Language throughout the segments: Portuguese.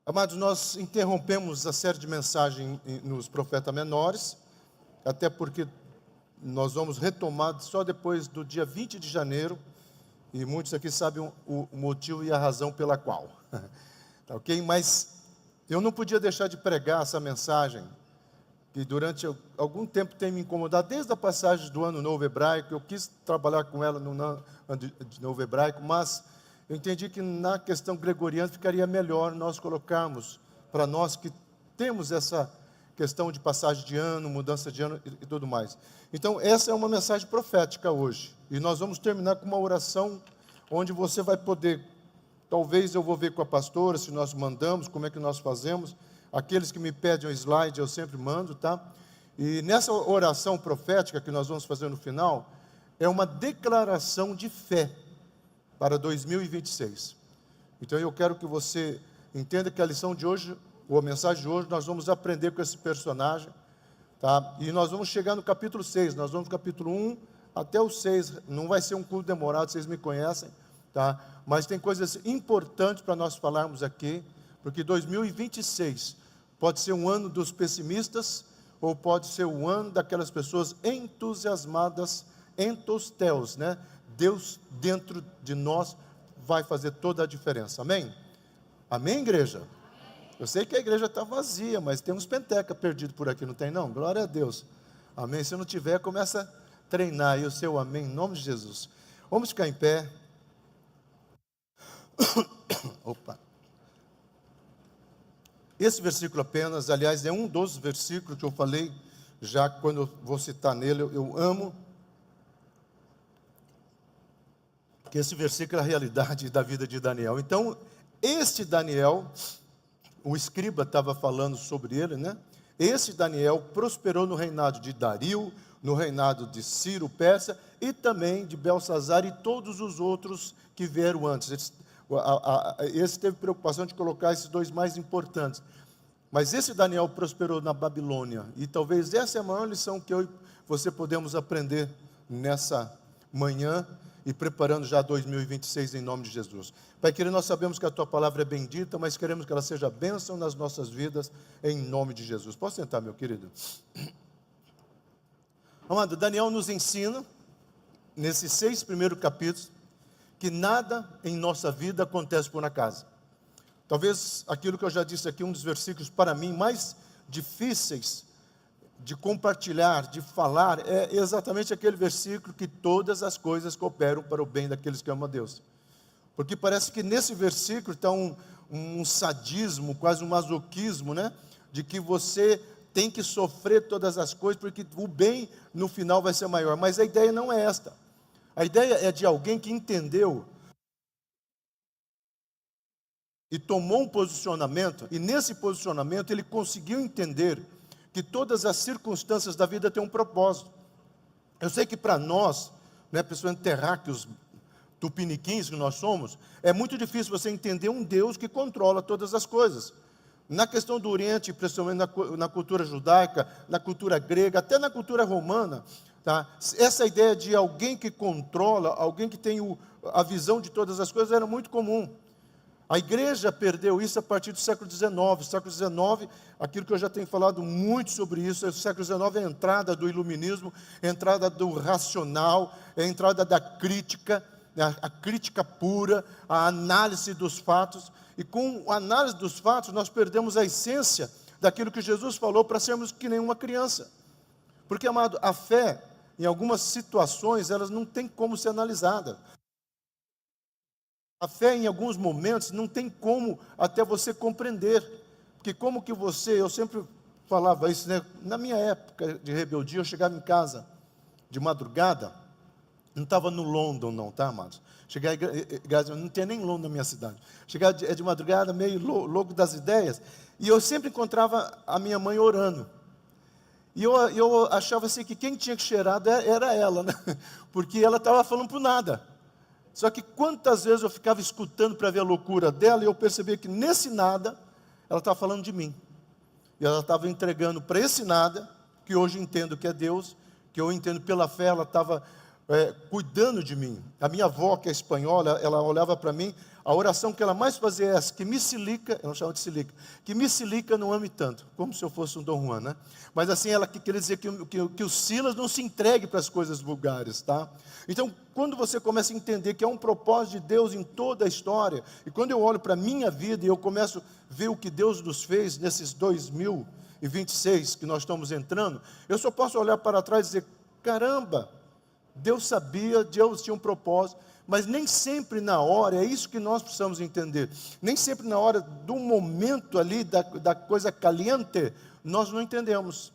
Amados, nós interrompemos a série de mensagens nos profetas menores, até porque nós vamos retomar só depois do dia 20 de janeiro, e muitos aqui sabem o motivo e a razão pela qual. Tá ok? Mas eu não podia deixar de pregar essa mensagem, que durante algum tempo tem me incomodado, desde a passagem do Ano Novo Hebraico. Eu quis trabalhar com ela no Ano Novo Hebraico, mas eu entendi que na questão gregoriana ficaria melhor nós colocarmos, para nós que temos essa questão de passagem de ano, mudança de ano e tudo mais. Então, essa é uma mensagem profética hoje. E nós vamos terminar com uma oração onde você vai poder, talvez eu vou ver com a pastora, se nós mandamos, como é que nós fazemos. Aqueles que me pedem o slide, eu sempre mando, tá? E nessa oração profética que nós vamos fazer no final, é uma declaração de fé para 2026. Então eu quero que você entenda que a lição de hoje, ou a mensagem de hoje, nós vamos aprender com esse personagem, tá? E nós vamos chegar no capítulo 6, nós vamos do capítulo 1 até o 6, não vai ser um culto demorado, vocês me conhecem, tá? Mas tem coisas importantes para nós falarmos aqui, porque 2026 pode ser um ano dos pessimistas, ou pode ser um ano daquelas pessoas entusiasmadas, entosteus, né? Deus dentro de nós vai fazer toda a diferença, amém? Amém, igreja? Eu sei que a igreja está vazia, mas tem uns penteca perdidos por aqui, não tem não? Glória a Deus, amém? Se não tiver, começa a treinar aí o seu amém, em nome de Jesus. Vamos ficar em pé. Opa. Esse versículo apenas, aliás, é um dos versículos que eu falei, já quando eu vou citar nele, eu amo, que esse versículo é a realidade da vida de Daniel. Então, este Daniel, o escriba estava falando sobre ele, né? Esse Daniel prosperou no reinado de Dario, no reinado de Ciro, Persa, e também de Belsazar e todos os outros que vieram antes. Esse teve preocupação de colocar esses dois mais importantes. Mas esse Daniel prosperou na Babilônia. E talvez essa é a maior lição que eu e você podemos aprender nessa manhã, e preparando já 2026 em nome de Jesus. Pai querido, nós sabemos que a Tua palavra é bendita, mas queremos que ela seja bênção nas nossas vidas, em nome de Jesus. Posso sentar, meu querido? Amado, Daniel nos ensina, nesses 6 primeiros capítulos, que nada em nossa vida acontece por acaso. Talvez aquilo que eu já disse aqui, um dos versículos para mim mais difíceis de compartilhar, de falar, é exatamente aquele versículo que todas as coisas cooperam para o bem daqueles que amam a Deus. Porque parece que nesse versículo está um sadismo, quase um masoquismo, né? De que você tem que sofrer todas as coisas, porque o bem no final vai ser maior. Mas a ideia não é esta. A ideia é de alguém que entendeu e tomou um posicionamento, e nesse posicionamento ele conseguiu entender que todas as circunstâncias da vida têm um propósito. Eu sei que para nós, né, pessoas terráqueos, tupiniquins que nós somos, é muito difícil você entender um Deus que controla todas as coisas. Na questão do Oriente, principalmente na cultura judaica, na cultura grega, até na cultura romana, tá? Essa ideia de alguém que controla, alguém que tem a visão de todas as coisas, era muito comum. A igreja perdeu isso a partir do século XIX. O século XIX, aquilo que eu já tenho falado muito sobre isso, o século XIX é a entrada do iluminismo, a entrada do racional, a entrada da crítica, a crítica pura, a análise dos fatos. E com a análise dos fatos, nós perdemos a essência daquilo que Jesus falou para sermos que nem uma criança. Porque, amado, a fé, em algumas situações, elas não tem como ser analisada. A fé, em alguns momentos, não tem como até você compreender. Porque como que você, eu sempre falava isso, né? Na minha época de rebeldia, eu chegava em casa de madrugada, não estava no London não, tá, amados? Chegava não tinha nem London na minha cidade. Chegava de madrugada, meio louco das ideias, e eu sempre encontrava a minha mãe orando. E eu achava assim que quem tinha que cheirar era ela, né? Porque ela estava falando por nada. Só que quantas vezes eu ficava escutando para ver a loucura dela, e eu percebia que nesse nada, ela estava falando de mim. E ela estava entregando para esse nada, que hoje entendo que é Deus, que eu entendo pela fé, ela estava cuidando de mim. A minha avó, que é espanhola, ela olhava para mim, a oração que ela mais fazia é essa: que me silica, eu não chamo de silica, que me silica não ame tanto, como se eu fosse um Dom Juan, né? Mas assim, ela queria dizer que o Silas não se entregue para as coisas vulgares, tá? Então, quando você começa a entender que é um propósito de Deus em toda a história, e quando eu olho para a minha vida e eu começo a ver o que Deus nos fez nesses 2026 que nós estamos entrando, eu só posso olhar para trás e dizer: caramba, Deus sabia, Deus tinha um propósito. Mas nem sempre na hora, é isso que nós precisamos entender, nem sempre na hora do momento ali, da coisa caliente, nós não entendemos,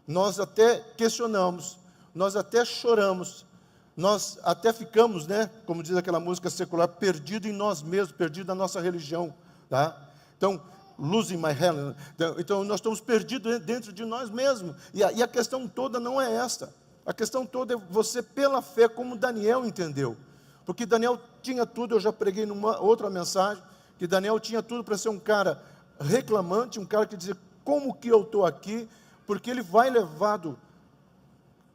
nós até questionamos, nós até choramos, nós até ficamos, né, como diz aquela música secular, perdido em nós mesmos, perdido na nossa religião, tá? Então, losing my hell, então nós estamos perdidos dentro de nós mesmos, e a questão toda não é esta, a questão toda é você pela fé, como Daniel entendeu. Porque Daniel tinha tudo, eu já preguei numa outra mensagem, que Daniel tinha tudo para ser um cara reclamante, um cara que dizia: como que eu estou aqui? Porque ele vai levado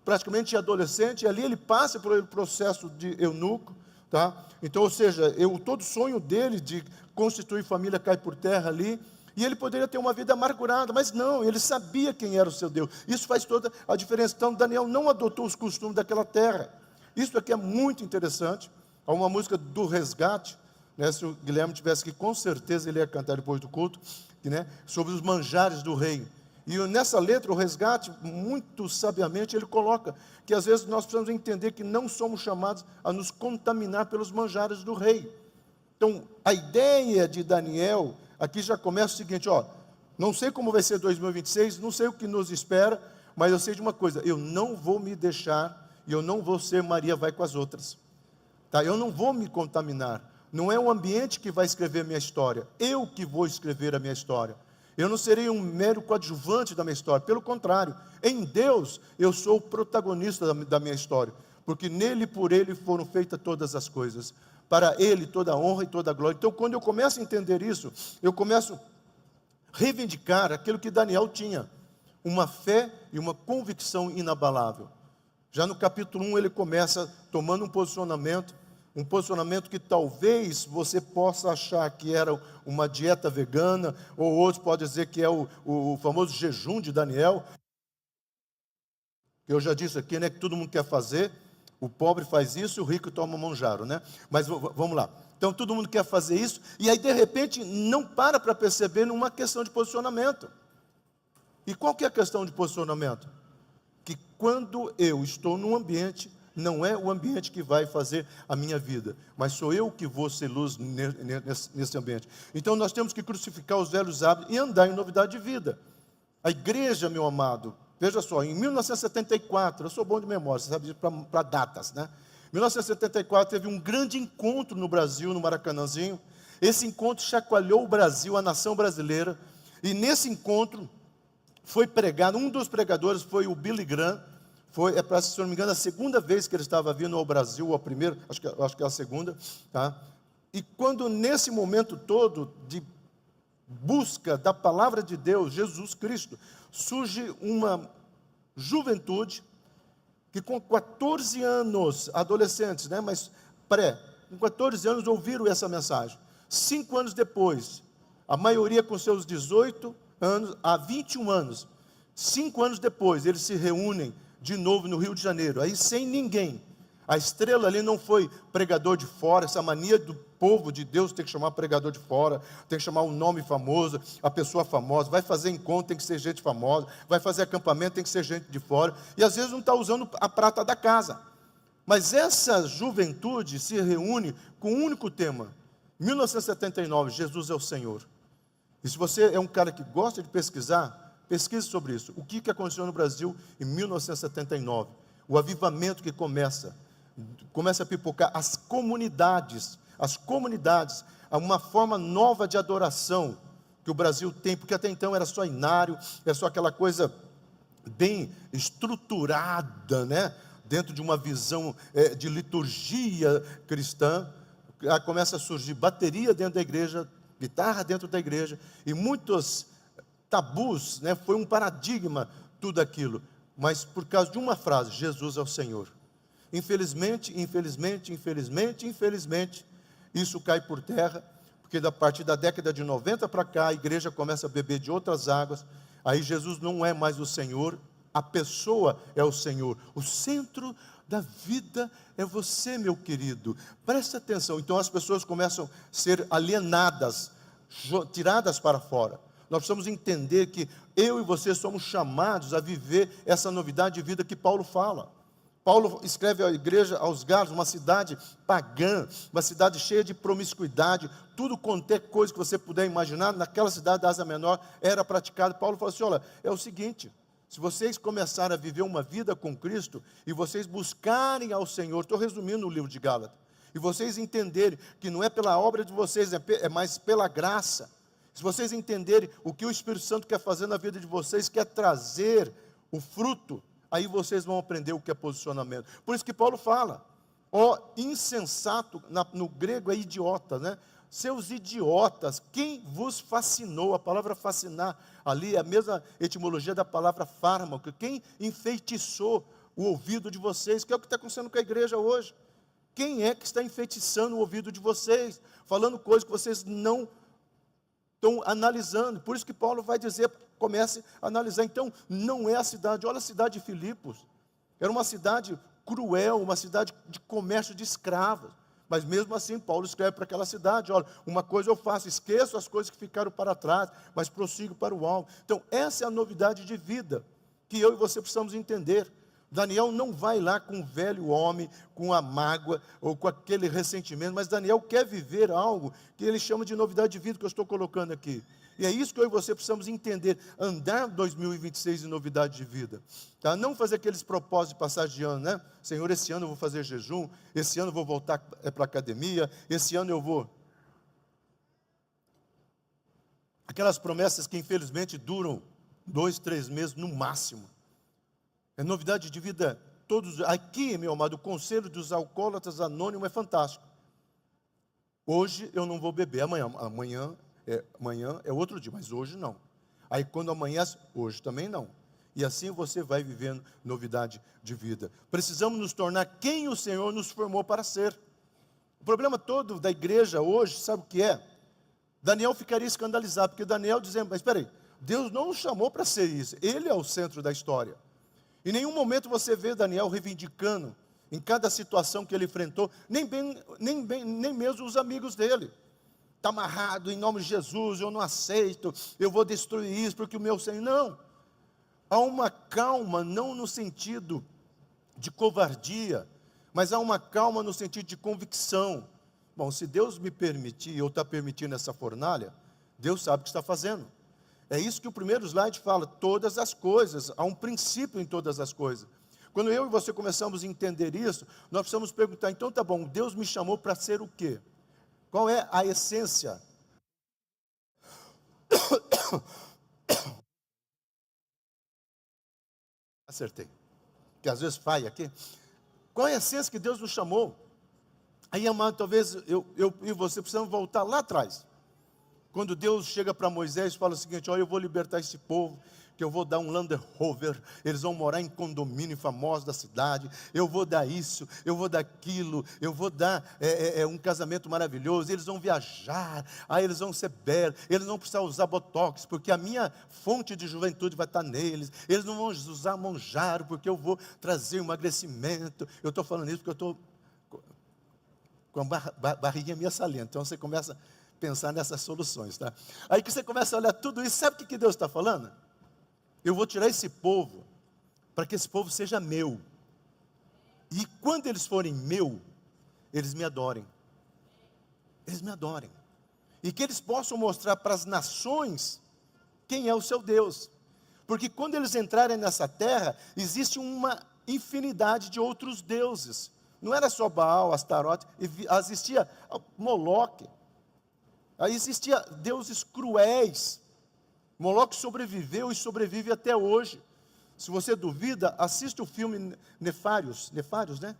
praticamente adolescente, e ali ele passa por um processo de eunuco, tá? Então, ou seja, todo sonho dele de constituir família cai por terra ali, e ele poderia ter uma vida amargurada, mas não, ele sabia quem era o seu Deus. Isso faz toda a diferença. Então, Daniel não adotou os costumes daquela terra. Isso aqui é muito interessante. Há uma música do Resgate, né, se o Guilherme tivesse aqui, com certeza ele ia cantar depois do culto, né, sobre os manjares do rei. E nessa letra, o Resgate, muito sabiamente, ele coloca que às vezes nós precisamos entender que não somos chamados a nos contaminar pelos manjares do rei. Então, a ideia de Daniel, aqui já começa o seguinte: ó, não sei como vai ser 2026, não sei o que nos espera, mas eu sei de uma coisa: eu não vou me deixar, e eu não vou ser Maria vai com as outras. Tá, eu não vou me contaminar, não é o ambiente que vai escrever a minha história, eu que vou escrever a minha história. Eu não serei um mero coadjuvante da minha história, pelo contrário, em Deus eu sou o protagonista da minha história, porque nele e por ele foram feitas todas as coisas, para ele toda a honra e toda a glória. Então, quando eu começo a entender isso, eu começo a reivindicar aquilo que Daniel tinha, uma fé e uma convicção inabalável. Já no capítulo 1 ele começa tomando um posicionamento que talvez você possa achar que era uma dieta vegana, ou outros podem dizer que é o famoso jejum de Daniel, que eu já disse aqui, né, que todo mundo quer fazer, o pobre faz isso e o rico toma manjaro, né? Mas vamos lá. Então todo mundo quer fazer isso, e aí de repente não para perceber numa questão de posicionamento. E qual que é a questão de posicionamento? Que quando eu estou num ambiente, não é o ambiente que vai fazer a minha vida, mas sou eu que vou ser luz nesse ambiente. Então nós temos que crucificar os velhos hábitos e andar em novidade de vida. A igreja, meu amado, veja só, em 1974, eu sou bom de memória, você sabe disso para datas, né? Em 1974 teve um grande encontro no Brasil, no Maracanãzinho. Esse encontro chacoalhou o Brasil, a nação brasileira, e nesse encontro foi pregado, um dos pregadores foi o Billy Graham. Se não me engano, a segunda vez que ele estava vindo ao Brasil, ou a primeira, acho que é a segunda, tá? E quando nesse momento todo de busca da palavra de Deus, Jesus Cristo, surge uma juventude que com 14 anos, adolescentes, né, mas com 14 anos ouviram essa mensagem. 5 anos depois, a maioria com seus 18 anos, a 21 anos, 5 anos depois, eles se reúnem de novo no Rio de Janeiro, aí sem ninguém. A estrela ali não foi pregador de fora, essa mania do povo de Deus tem que chamar pregador de fora, tem que chamar um nome famoso, a pessoa famosa, vai fazer encontro, tem que ser gente famosa, vai fazer acampamento, tem que ser gente de fora, e às vezes não está usando a prata da casa. Mas essa juventude se reúne com um único tema, 1979, Jesus é o Senhor. E se você é um cara que gosta de pesquisar, pesquise sobre isso. O que aconteceu no Brasil em 1979? O avivamento que começa a pipocar as comunidades, uma forma nova de adoração que o Brasil tem, porque até então era só inário, era só aquela coisa bem estruturada, né? Dentro de uma visão de liturgia cristã. Começa a surgir bateria dentro da igreja, guitarra dentro da igreja, e muitos tabus, né? Foi um paradigma tudo aquilo, mas por causa de uma frase: Jesus é o Senhor. Infelizmente, isso cai por terra, porque a partir da década de 90 para cá, a igreja começa a beber de outras águas, aí Jesus não é mais o Senhor, a pessoa é o Senhor, o centro da vida é você, meu querido, presta atenção. Então as pessoas começam a ser alienadas, tiradas para fora. Nós precisamos entender que eu e você somos chamados a viver essa novidade de vida que Paulo fala. Paulo escreve à igreja, aos Gálatas, uma cidade pagã, uma cidade cheia de promiscuidade, tudo quanto é coisa que você puder imaginar, naquela cidade da Ásia Menor era praticado. Paulo falou assim, olha, é o seguinte, se vocês começarem a viver uma vida com Cristo, e vocês buscarem ao Senhor, estou resumindo o livro de Gálatas, e vocês entenderem que não é pela obra de vocês, é mais pela graça, se vocês entenderem o que o Espírito Santo quer fazer na vida de vocês, quer trazer o fruto, aí vocês vão aprender o que é posicionamento. Por isso que Paulo fala, ó insensato, no grego é idiota, né? Seus idiotas, quem vos fascinou? A palavra fascinar ali é a mesma etimologia da palavra fármaco. Quem enfeitiçou o ouvido de vocês? Que é o que está acontecendo com a igreja hoje. Quem é que está enfeitiçando o ouvido de vocês? Falando coisas que vocês não estão analisando. Por isso que Paulo vai dizer, comece a analisar. Então, não é a cidade, olha a cidade de Filipos. Era uma cidade cruel, uma cidade de comércio de escravos. Mas mesmo assim, Paulo escreve para aquela cidade, olha, uma coisa eu faço, esqueço as coisas que ficaram para trás, mas prossigo para o alvo. Então, essa é a novidade de vida, que eu e você precisamos entender. Daniel não vai lá com o velho homem, com a mágoa, ou com aquele ressentimento, mas Daniel quer viver algo que ele chama de novidade de vida, que eu estou colocando aqui. E é isso que eu e você precisamos entender, andar 2026 em novidade de vida, tá? Não fazer aqueles propósitos de passagem de ano, né? Senhor, esse ano eu vou fazer jejum, esse ano eu vou voltar para a academia, esse ano eu vou... Aquelas promessas que infelizmente duram 2, 3 meses no máximo. É novidade de vida, todos... Aqui, meu amado, o conselho dos alcoólatras anônimos é fantástico. Hoje eu não vou beber, amanhã é outro dia, mas hoje não. Aí quando amanhece, hoje também não. E assim você vai vivendo novidade de vida. Precisamos nos tornar quem o Senhor nos formou para ser. O problema todo da igreja hoje, sabe o que é? Daniel ficaria escandalizado, porque Daniel dizendo, mas espera aí, Deus não nos chamou para ser isso, Ele é o centro da história. Em nenhum momento você vê Daniel reivindicando, em cada situação que ele enfrentou, nem mesmo os amigos dele. Está amarrado, em nome de Jesus, eu não aceito, eu vou destruir isso, porque o meu Senhor... Não, há uma calma, não no sentido de covardia, mas há uma calma no sentido de convicção. Bom, se Deus me permitir, ou está permitindo essa fornalha, Deus sabe o que está fazendo. É isso que o primeiro slide fala, todas as coisas, há um princípio em todas as coisas. Quando eu e você começamos a entender isso, nós precisamos perguntar, então tá bom, Deus me chamou para ser o quê? Qual é a essência? Acertei. Que às vezes falha aqui. Qual é a essência que Deus nos chamou? Aí, amado, talvez eu e você precisamos voltar lá atrás. Quando Deus chega para Moisés e fala o seguinte, olha, eu vou libertar esse povo, que eu vou dar um Land Rover, eles vão morar em condomínio famoso da cidade, eu vou dar isso, eu vou dar aquilo, eu vou dar um casamento maravilhoso, eles vão viajar, aí eles vão ser belos, eles não vão precisar usar botox, porque a minha fonte de juventude vai estar neles, eles não vão usar monjaro, porque eu vou trazer emagrecimento. Eu estou falando isso porque eu estou com a barriguinha minha saliente, então você começa a pensar nessas soluções, tá? Aí que você começa a olhar tudo isso, sabe o que Deus está falando? Eu vou tirar esse povo, para que esse povo seja meu, e quando eles forem meu, eles me adorem, e que eles possam mostrar para as nações, quem é o seu Deus, porque quando eles entrarem nessa terra, existe uma infinidade de outros deuses, não era só Baal, Astarote, existia Moloque, aí existia deuses cruéis. Moloque sobreviveu e sobrevive até hoje. Se você duvida, assista o filme Nefários, né?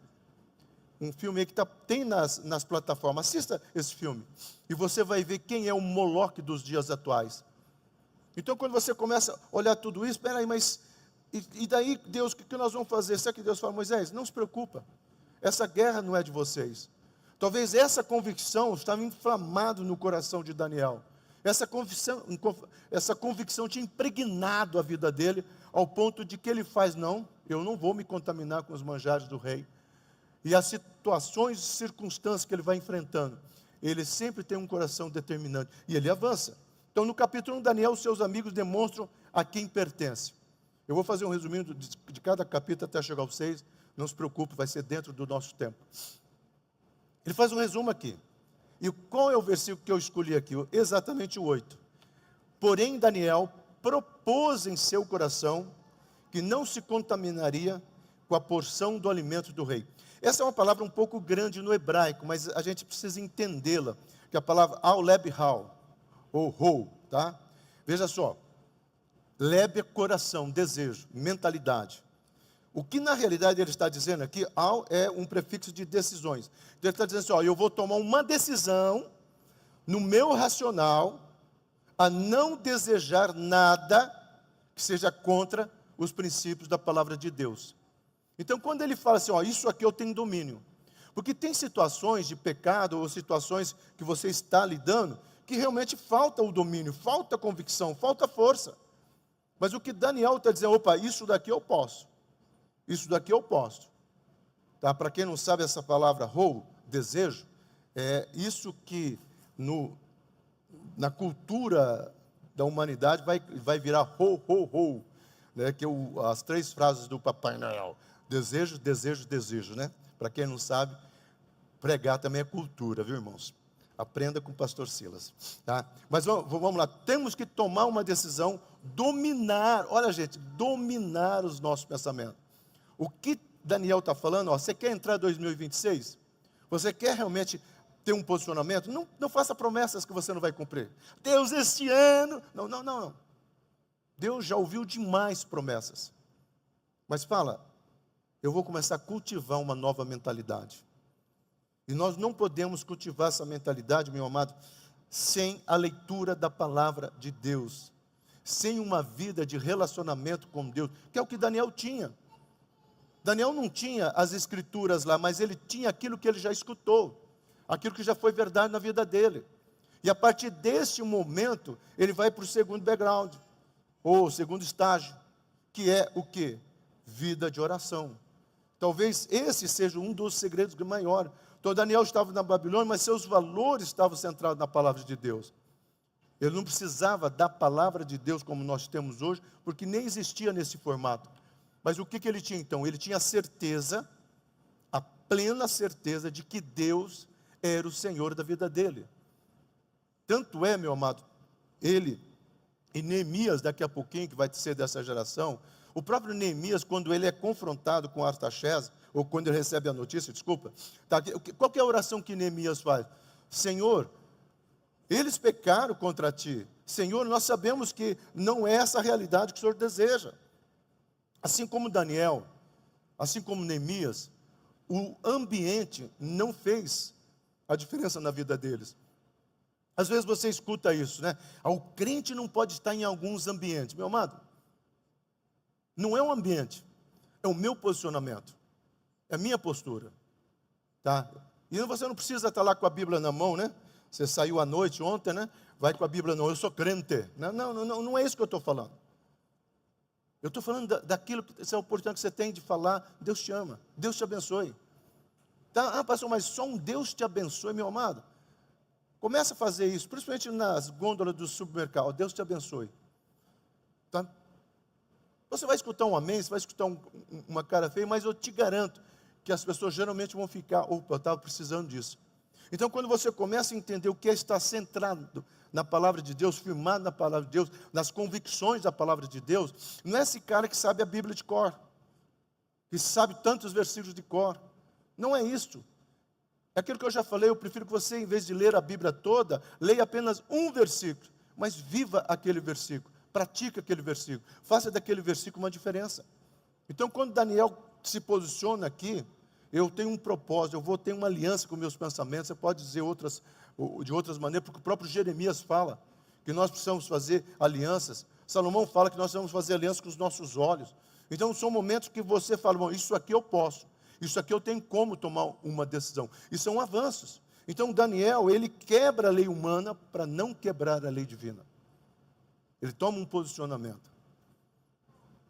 Um filme aí que tem nas plataformas. Assista esse filme e você vai ver quem é o Moloque dos dias atuais. Então, quando você começa a olhar tudo isso, espera aí, mas e daí, Deus, o que nós vamos fazer? Será que Deus fala, Moisés, não se preocupa, essa guerra não é de vocês. Talvez essa convicção estava inflamada no coração de Daniel. Essa convicção tinha impregnado a vida dele, ao ponto de que ele faz, não, eu não vou me contaminar com os manjares do rei. E as situações e circunstâncias que ele vai enfrentando, ele sempre tem um coração determinante, e ele avança. Então, no capítulo 1, Daniel, seus amigos demonstram a quem pertence. Eu vou fazer um resuminho de cada capítulo até chegar ao 6, não se preocupe, vai ser dentro do nosso tempo. Ele faz um resumo aqui. E qual é o versículo que eu escolhi aqui? Exatamente o 8. Porém, Daniel propôs em seu coração que não se contaminaria com a porção do alimento do rei. Essa é uma palavra um pouco grande no hebraico, mas a gente precisa entendê-la, que é a palavra al-leb hal, ou hou, tá? Veja só, leb é coração, desejo, mentalidade. O que na realidade ele está dizendo aqui, al é um prefixo de decisões. Então ele está dizendo assim, ó, eu vou tomar uma decisão no meu racional a não desejar nada que seja contra os princípios da palavra de Deus. Então quando ele fala assim, ó, isso aqui eu tenho domínio. Porque tem situações de pecado ou situações que você está lidando que realmente falta o domínio, falta a convicção, falta a força. Mas o que Daniel está dizendo, opa, isso daqui eu posso. Isso daqui eu posso. Tá? Para quem não sabe essa palavra rou, desejo, é isso que na cultura da humanidade vai virar rou, rou, rou. Né? Que as 3 frases do Papai Noel. Desejo, desejo, desejo. Né? Para quem não sabe, pregar também é cultura, viu, irmãos? Aprenda com o pastor Silas. Tá? Mas vamos lá, temos que tomar uma decisão, dominar, olha gente, dominar os nossos pensamentos. O que Daniel está falando, ó, você quer entrar em 2026? Você quer realmente ter um posicionamento? Não faça promessas que você não vai cumprir. Deus, este ano... Não. Deus já ouviu demais promessas. Mas fala, eu vou começar a cultivar uma nova mentalidade. E nós não podemos cultivar essa mentalidade, meu amado, sem a leitura da palavra de Deus. Sem uma vida de relacionamento com Deus, que é o que Daniel tinha. Daniel não tinha as escrituras lá, mas ele tinha aquilo que ele já escutou, aquilo que já foi verdade na vida dele. E a partir deste momento, ele vai para o segundo background, ou segundo estágio, que é o quê? Vida de oração. Talvez esse seja um dos segredos maiores. Então Daniel estava na Babilônia, mas seus valores estavam centrados na palavra de Deus. Ele não precisava da palavra de Deus como nós temos hoje, porque nem existia nesse formato. Mas o que ele tinha então? Ele tinha a certeza, a plena certeza de que Deus era o Senhor da vida dele. Tanto é, meu amado, ele e Neemias, daqui a pouquinho, que vai ser dessa geração, o próprio Neemias, quando ele é confrontado com Artaxerxes, ou quando ele recebe a notícia, desculpa, tá, qual que é a oração que Neemias faz? Senhor, eles pecaram contra ti. Senhor, nós sabemos que não é essa a realidade que o Senhor deseja. Assim como Daniel, assim como Neemias, o ambiente não fez a diferença na vida deles. Às vezes você escuta isso, né? O crente não pode estar em alguns ambientes. Meu amado, não é um ambiente, é o meu posicionamento, é a minha postura. Tá? E você não precisa estar lá com a Bíblia na mão, né? Você saiu à noite ontem, né? Vai com a Bíblia, não, eu sou crente. Não é isso que eu estou falando. Eu estou falando daquilo, essa oportunidade que você tem de falar, Deus te ama, Deus te abençoe. Tá? Pastor, mas só um Deus te abençoe, meu amado. Começa a fazer isso, principalmente nas gôndolas do supermercado, Deus te abençoe. Tá? Você vai escutar um amém, você vai escutar uma cara feia, mas eu te garanto que as pessoas geralmente vão ficar, opa, eu estava precisando disso. Então, quando você começa a entender o que é estar centrado na palavra de Deus, firmado na palavra de Deus, nas convicções da palavra de Deus, não é esse cara que sabe a Bíblia de cor, que sabe tantos versículos de cor. Não é isto. É aquilo que eu já falei, eu prefiro que você, em vez de ler a Bíblia toda, leia apenas um versículo, mas viva aquele versículo, pratique aquele versículo, faça daquele versículo uma diferença. Então, quando Daniel se posiciona aqui, eu tenho um propósito, eu vou ter uma aliança com meus pensamentos. Você pode dizer de outras maneiras, porque o próprio Jeremias fala que nós precisamos fazer alianças. Salomão fala que nós precisamos fazer aliança com os nossos olhos. Então são momentos que você fala, bom, isso aqui eu posso. Isso aqui eu tenho como tomar uma decisão. E são avanços. Então Daniel, ele quebra a lei humana para não quebrar a lei divina. Ele toma um posicionamento.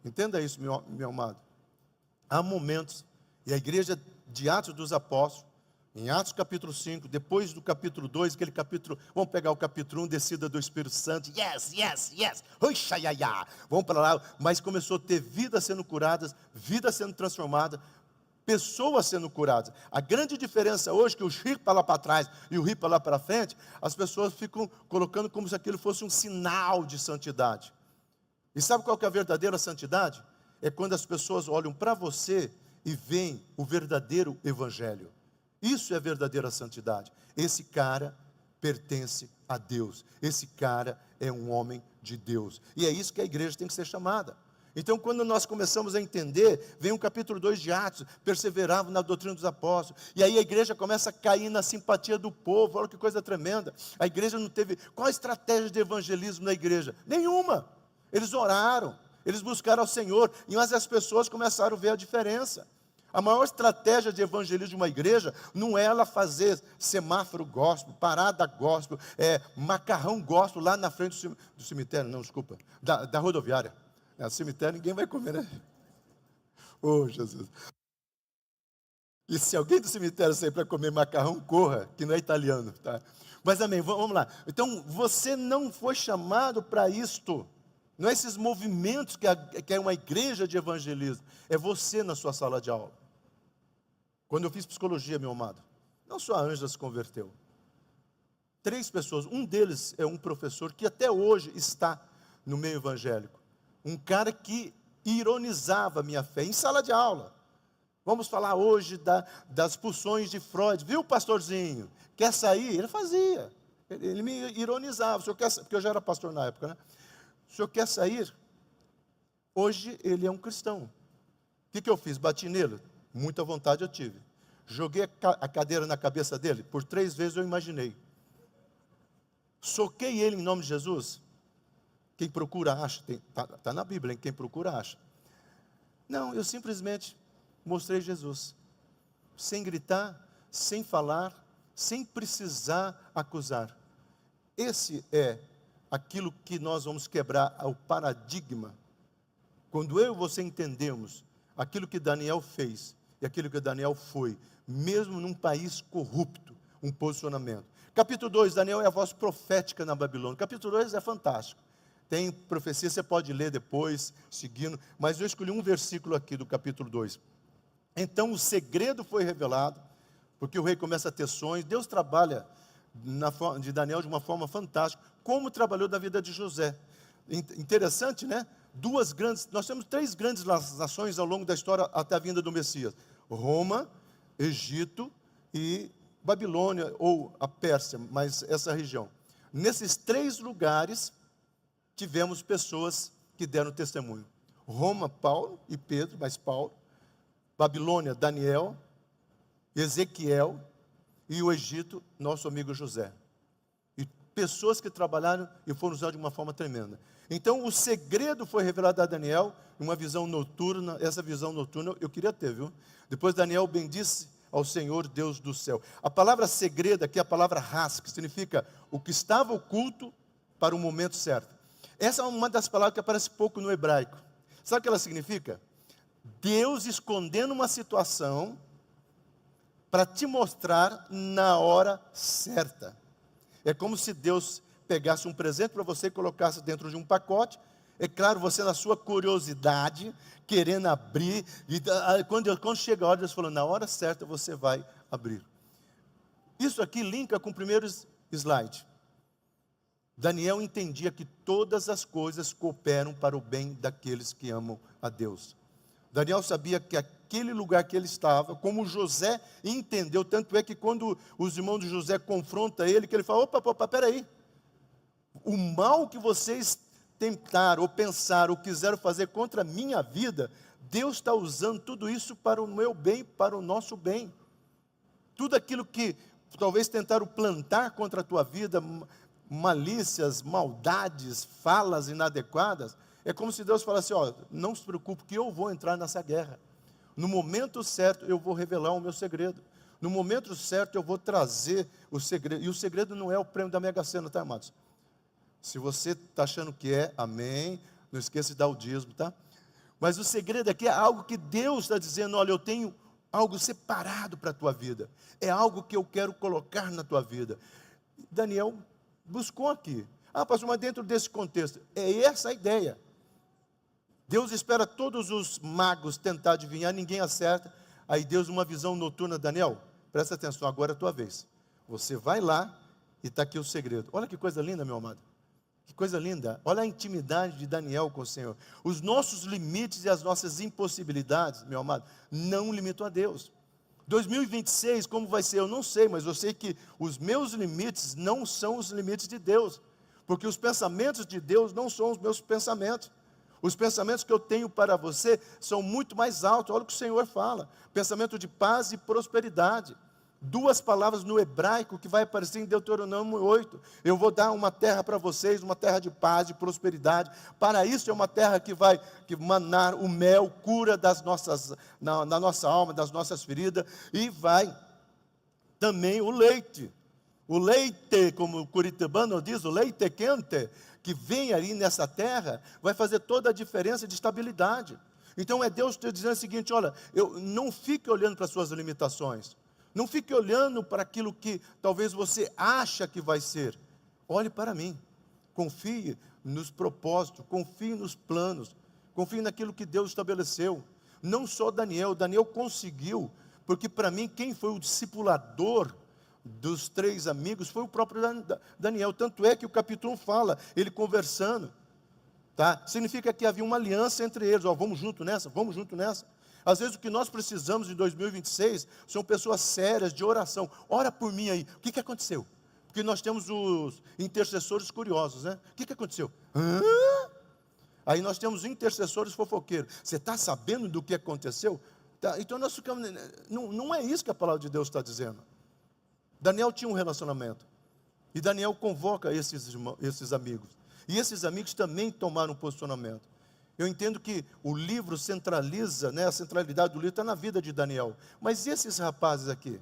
Entenda isso, meu amado. Há momentos, e a igreja de Atos dos Apóstolos, em Atos capítulo 5, depois do capítulo 2, aquele capítulo, vamos pegar o capítulo 1, descida do Espírito Santo, yes, yes, yes, oixaiaiá, vamos para lá, mas começou a ter vidas sendo curadas, vidas sendo transformadas, pessoas sendo curadas. A grande diferença hoje, que o rio para lá para trás e o rio para lá para frente, as pessoas ficam colocando como se aquilo fosse um sinal de santidade. E sabe qual que é a verdadeira santidade? É quando as pessoas olham para você e veem o verdadeiro evangelho. Isso é verdadeira santidade. Esse cara pertence a Deus. Esse cara é um homem de Deus. E é isso que a igreja tem que ser chamada. Então, quando nós começamos a entender, vem o capítulo 2 de Atos, perseveravam na doutrina dos apóstolos, e aí a igreja começa a cair na simpatia do povo. Olha que coisa tremenda. A igreja não teve, qual a estratégia de evangelismo na igreja? Nenhuma. Eles oraram, eles buscaram ao Senhor, mas as pessoas começaram a ver a diferença. A maior estratégia de evangelismo de uma igreja não é ela fazer semáforo gospel, parada gospel, macarrão gospel lá na frente do cemitério, não, desculpa, da rodoviária. Cemitério ninguém vai comer, né? Oh, Jesus. E se alguém do cemitério sair para comer macarrão, corra, que não é italiano, tá? Mas amém, vamos lá. Então, você não foi chamado para isto. Não é esses movimentos que é uma igreja de evangelismo. É você na sua sala de aula. Quando eu fiz psicologia, meu amado, não só a Ângela se converteu. 3 pessoas, um deles é um professor que até hoje está no meio evangélico. Um cara que ironizava a minha fé em sala de aula. Vamos falar hoje das pulsões de Freud. Viu, pastorzinho? Quer sair? Ele fazia. Ele me ironizava. O senhor quer, porque eu já era pastor na época, né? O senhor quer sair? Hoje ele é um cristão. O que eu fiz? Bati nele? Muita vontade eu tive. Joguei a cadeira na cabeça dele. Por 3 vezes eu imaginei. Soquei ele em nome de Jesus. Quem procura acha. Está na Bíblia, hein? Quem procura acha. Não, eu simplesmente mostrei Jesus. Sem gritar, sem falar, sem precisar acusar. Esse é aquilo que nós vamos quebrar, o paradigma. Quando eu e você entendemos aquilo que Daniel fez e aquilo que Daniel foi, mesmo num país corrupto, um posicionamento. Capítulo 2, Daniel é a voz profética na Babilônia. Capítulo 2 é fantástico. Tem profecia, você pode ler depois, seguindo, mas eu escolhi um versículo aqui do capítulo 2. Então o segredo foi revelado, porque o rei começa a ter sonhos. Deus trabalha de Daniel de uma forma fantástica, como trabalhou na vida de José. Interessante, né? Nós temos 3 grandes nações ao longo da história até a vinda do Messias: Roma, Egito e Babilônia, ou a Pérsia, mas essa região. Nesses 3 lugares, tivemos pessoas que deram testemunho. Roma, Paulo e Pedro, mas Paulo. Babilônia, Daniel, Ezequiel, e o Egito, nosso amigo José. E pessoas que trabalharam e foram usadas de uma forma tremenda. Então o segredo foi revelado a Daniel, uma visão noturna. Essa visão noturna eu queria ter, viu? Depois Daniel bendisse ao Senhor Deus do céu. A palavra segredo aqui é a palavra ras, que significa o que estava oculto para o momento certo. Essa é uma das palavras que aparece pouco no hebraico. Sabe o que ela significa? Deus escondendo uma situação para te mostrar na hora certa. É como se Deus pegasse um presente para você e colocasse dentro de um pacote. É claro, você na sua curiosidade, querendo abrir, e quando chega a hora, Deus falou, na hora certa você vai abrir. Isso aqui linka com o primeiro slide. Daniel entendia que todas as coisas cooperam para o bem daqueles que amam a Deus. Daniel sabia que aquele lugar que ele estava, como José entendeu, tanto é que quando os irmãos de José confrontam ele, que ele fala, opa, peraí, o mal que vocês tentaram, ou pensaram, ou quiseram fazer contra a minha vida, Deus está usando tudo isso para o meu bem, para o nosso bem. Tudo aquilo que talvez tentaram plantar contra a tua vida, malícias, maldades, falas inadequadas, é como se Deus falasse, não se preocupe que eu vou entrar nessa guerra. No momento certo, eu vou revelar o meu segredo. No momento certo, eu vou trazer o segredo. E o segredo não é o prêmio da Mega Sena, tá, amados? Se você está achando que é, amém. Não esqueça de dar o dízimo, tá? Mas o segredo aqui é algo que Deus está dizendo: olha, eu tenho algo separado para a tua vida. É algo que eu quero colocar na tua vida. Daniel buscou aqui. Ah, pastor, mas dentro desse contexto, é essa a ideia. Deus espera todos os magos tentar adivinhar, ninguém acerta. Aí Deus, uma visão noturna, Daniel, presta atenção, agora é a tua vez. Você vai lá e está aqui o segredo. Olha que coisa linda, meu amado. Que coisa linda. Olha a intimidade de Daniel com o Senhor. Os nossos limites e as nossas impossibilidades, meu amado, não limitam a Deus. 2026, como vai ser, eu não sei, mas eu sei que os meus limites não são os limites de Deus. Porque os pensamentos de Deus não são os meus pensamentos. Os pensamentos que eu tenho para você são muito mais altos. Olha o que o Senhor fala. Pensamento de paz e prosperidade. Duas palavras no hebraico que vai aparecer em Deuteronômio 8. Eu vou dar uma terra para vocês, uma terra de paz e prosperidade. Para isso é uma terra que vai manar o mel, cura na nossa alma, das nossas feridas. E vai também o leite. O leite, como o curitibano diz, o leite quente, que vem ali nessa terra, vai fazer toda a diferença de estabilidade. Então é Deus te dizendo o seguinte: olha, não fique olhando para as suas limitações. Não fique olhando para aquilo que talvez você acha que vai ser. Olhe para mim. Confie nos propósitos, confie nos planos, confie naquilo que Deus estabeleceu. Não só Daniel conseguiu, porque para mim quem foi o discipulador dos três amigos foi o próprio Daniel. Tanto é que o capítulo 1 fala, ele conversando, tá? Significa que havia uma aliança entre eles. Ó, vamos junto nessa, vamos junto nessa. Às vezes o que nós precisamos em 2026 são pessoas sérias de oração. Ora por mim aí. O que aconteceu? Porque nós temos os intercessores curiosos, né? O que aconteceu? Hã? Aí nós temos intercessores fofoqueiros. Você está sabendo do que aconteceu? Tá? Então nós ficamos. Não é isso que a palavra de Deus está dizendo. Daniel tinha um relacionamento. E Daniel convoca esses amigos. E esses amigos também tomaram um posicionamento. Eu entendo que o livro centraliza, né, a centralidade do livro está na vida de Daniel. Mas esses rapazes aqui,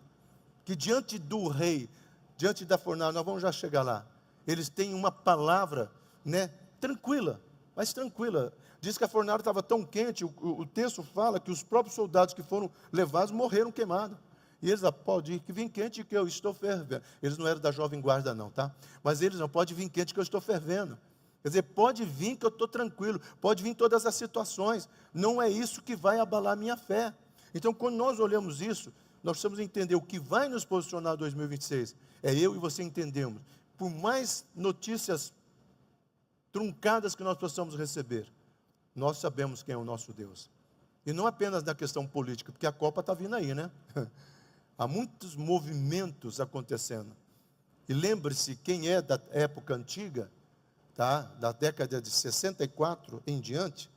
que diante do rei, diante da fornalha, nós vamos já chegar lá, eles têm uma palavra, né, tranquila, mas tranquila. Diz que a fornalha estava tão quente, o texto fala que os próprios soldados que foram levados morreram queimados. E eles pode ir que vem quente que eu estou fervendo. Eles não eram da jovem guarda não, tá? Mas eles não, pode vir quente que eu estou fervendo. Quer dizer, pode vir que eu estou tranquilo, pode vir todas as situações. Não é isso que vai abalar a minha fé. Então, quando nós olhamos isso, nós precisamos entender o que vai nos posicionar em 2026. É eu e você entendemos. Por mais notícias truncadas que nós possamos receber, nós sabemos quem é o nosso Deus. E não apenas na questão política, porque a Copa está vindo aí, né? Há muitos movimentos acontecendo. E lembre-se, quem é da época antiga, tá? Da década de 64 em diante,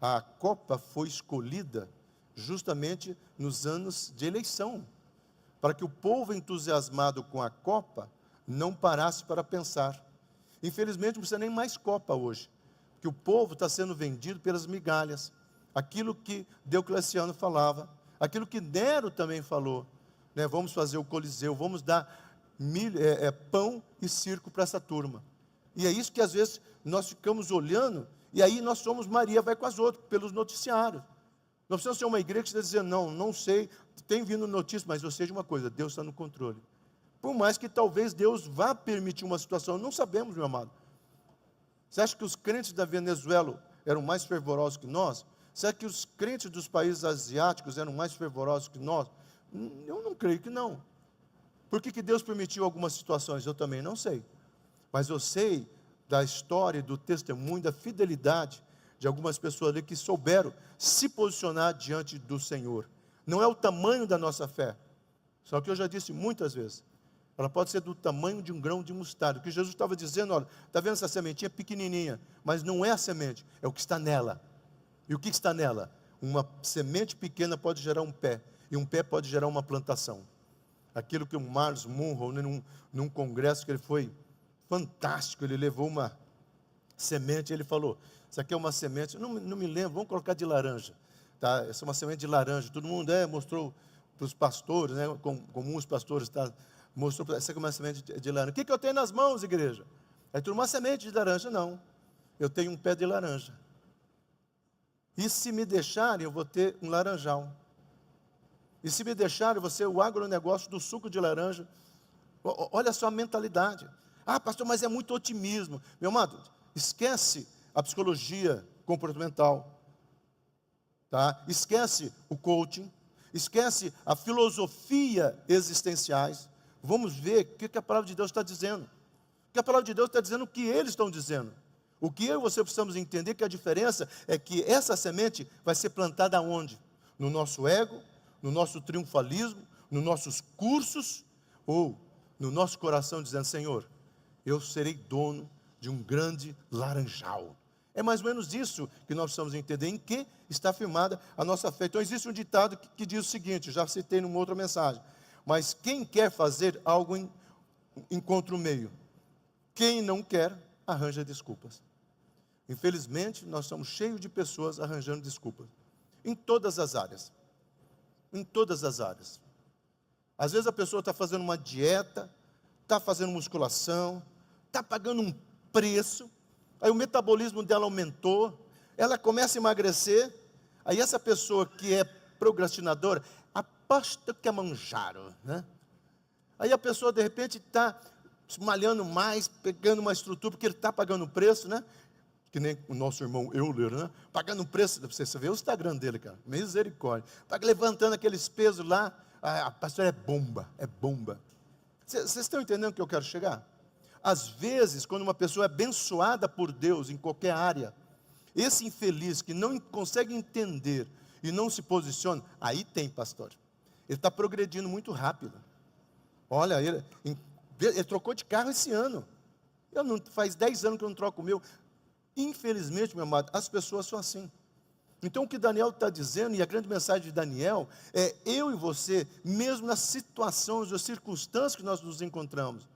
a Copa foi escolhida justamente nos anos de eleição, para que o povo entusiasmado com a Copa não parasse para pensar. Infelizmente não precisa nem mais Copa hoje, porque o povo está sendo vendido pelas migalhas, aquilo que Diocleciano falava, aquilo que Nero também falou, né? Vamos fazer o Coliseu, vamos dar pão e circo para essa turma. E é isso que às vezes nós ficamos olhando, e aí nós somos Maria vai com as outras, pelos noticiários. Nós precisamos ser uma igreja que está dizendo, não sei, tem vindo notícia, mas eu sei de uma coisa, Deus está no controle. Por mais que talvez Deus vá permitir uma situação, não sabemos, meu amado. Você acha que os crentes da Venezuela eram mais fervorosos que nós? Você acha que os crentes dos países asiáticos eram mais fervorosos que nós? Eu não creio que não. Por que Deus permitiu algumas situações? Eu também não sei. Mas eu sei da história, do testemunho, da fidelidade de algumas pessoas ali que souberam se posicionar diante do Senhor. Não é o tamanho da nossa fé. Só que eu já disse muitas vezes. Ela pode ser do tamanho de um grão de mostarda. O que Jesus estava dizendo, olha, está vendo essa sementinha pequenininha, mas não é a semente, é o que está nela. E o que está nela? Uma semente pequena pode gerar um pé, e um pé pode gerar uma plantação. Aquilo que o Miles Monroe, num congresso que ele foi fantástico, ele levou uma semente, ele falou, isso aqui é uma semente, não me lembro, vamos colocar de laranja. tá? Essa é uma semente de laranja. Todo mundo mostrou para os pastores, né? Como os pastores, tá? Mostrou, essa é uma semente de laranja. O que eu tenho nas mãos, igreja? Aí tudo uma semente de laranja? Não. Eu tenho um pé de laranja. E se me deixarem, eu vou ter um laranjal. E se me deixarem, eu vou ser o agronegócio do suco de laranja. Olha só a mentalidade. Ah, pastor, mas é muito otimismo. Meu amado, esquece a psicologia comportamental. Tá? Esquece o coaching. Esquece a filosofia existenciais. Vamos ver o que a palavra de Deus está dizendo. Porque a palavra de Deus está dizendo o que eles estão dizendo. O que eu e você precisamos entender que a diferença é que essa semente vai ser plantada aonde? No nosso ego, no nosso triunfalismo, nos nossos cursos, ou no nosso coração dizendo, Senhor, eu serei dono de um grande laranjal. É mais ou menos isso que nós precisamos entender, em que está firmada a nossa fé. Então existe um ditado que diz o seguinte, já citei numa outra mensagem, mas quem quer fazer algo encontra o meio. Quem não quer, arranja desculpas. Infelizmente, nós estamos cheios de pessoas arranjando desculpas. Em todas as áreas. Em todas as áreas. Às vezes a pessoa está fazendo uma dieta, está fazendo musculação, está pagando um preço, aí o metabolismo dela aumentou, ela começa a emagrecer, aí essa pessoa que é procrastinadora, aposta que é manjaro, né? Aí a pessoa de repente está malhando mais, pegando uma estrutura, porque ele está pagando preço, né? Que nem o nosso irmão Euler, né? Pagando um preço, você vê o Instagram dele, cara, misericórdia, levantando aqueles pesos lá, a pastora é bomba, é bomba. Vocês estão entendendo o que eu quero chegar? Às vezes, quando uma pessoa é abençoada por Deus em qualquer área, esse infeliz que não consegue entender e não se posiciona, aí tem, pastor. Ele está progredindo muito rápido. Olha, ele trocou de carro esse ano. Faz 10 anos que eu não troco o meu. Infelizmente, meu amado, as pessoas são assim. Então o que Daniel está dizendo, e a grande mensagem de Daniel, é eu e você, mesmo nas situações ou circunstâncias que nós nos encontramos,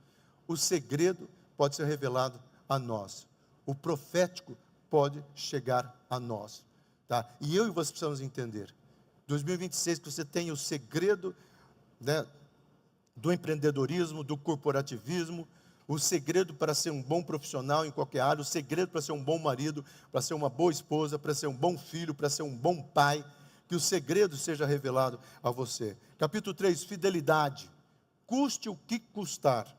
o segredo pode ser revelado a nós. O profético pode chegar a nós. Tá? E eu e você precisamos entender. 2026, que você tem o segredo, né, do empreendedorismo, do corporativismo, o segredo para ser um bom profissional em qualquer área, o segredo para ser um bom marido, para ser uma boa esposa, para ser um bom filho, para ser um bom pai, que o segredo seja revelado a você. Capítulo 3, fidelidade, custe o que custar.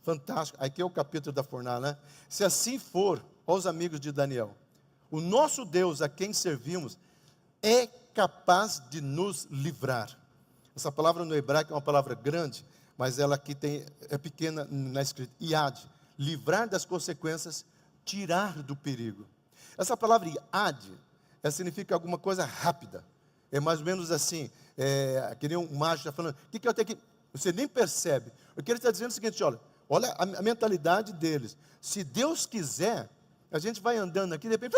Fantástico, aqui é o capítulo da fornalha, né? Se assim for, aos amigos de Daniel, o nosso Deus a quem servimos é capaz de nos livrar. Essa palavra no hebraico é uma palavra grande, mas ela aqui é pequena na escrita. Iad, livrar das consequências, tirar do perigo. Essa palavra iad, ela significa alguma coisa rápida. É mais ou menos assim, que nem um mágico está falando, o que eu tenho que... Você nem percebe. O que ele está dizendo é o seguinte, olha a mentalidade deles. Se Deus quiser, a gente vai andando aqui, de repente,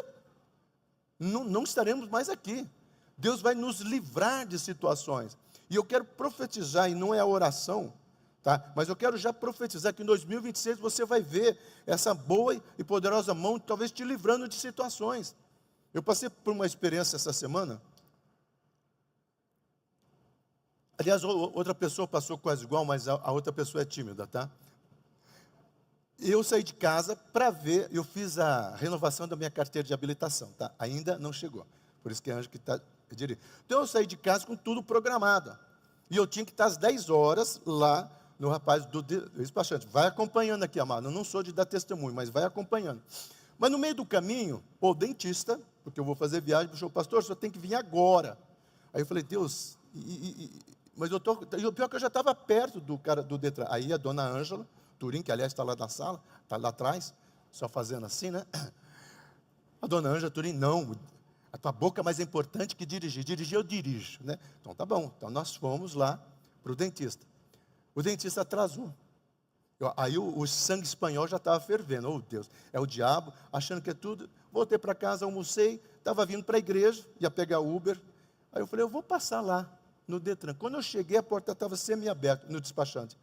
não estaremos mais aqui. Deus vai nos livrar de situações. E eu quero profetizar, e não é a oração, tá? Mas eu quero já profetizar que em 2026 você vai ver essa boa e poderosa mão, talvez te livrando de situações. Eu passei por uma experiência essa semana. Aliás, outra pessoa passou quase igual, mas a outra pessoa é tímida, tá? Eu saí de casa para ver, eu fiz a renovação da minha carteira de habilitação, tá? Ainda não chegou. Por isso que é Anjo que está dirigindo. Então eu saí de casa com tudo programado. E eu tinha que estar às 10 horas lá no rapaz do despachante. Vai acompanhando aqui, amado. Eu não sou de dar testemunho, mas vai acompanhando. Mas no meio do caminho, o dentista, porque eu vou fazer viagem, puxou, pastor, o senhor tem que vir agora. Aí eu falei, Deus, mas o pior é que eu já estava perto do cara do Detran. Aí a dona Ângela Turim, que aliás está lá na sala, está lá atrás, só fazendo assim, né? A dona Ângela Turim, não, a tua boca é mais importante que dirigir. Dirigir eu dirijo, né? Então tá bom, então nós fomos lá para o dentista. O dentista atrasou. Aí o sangue espanhol já estava fervendo. Oh Deus, é o diabo, achando que é tudo. Voltei para casa, almocei, estava vindo para a igreja, ia pegar o Uber. Aí eu falei, eu vou passar lá no Detran. Quando eu cheguei, a porta estava semi-aberta no despachante.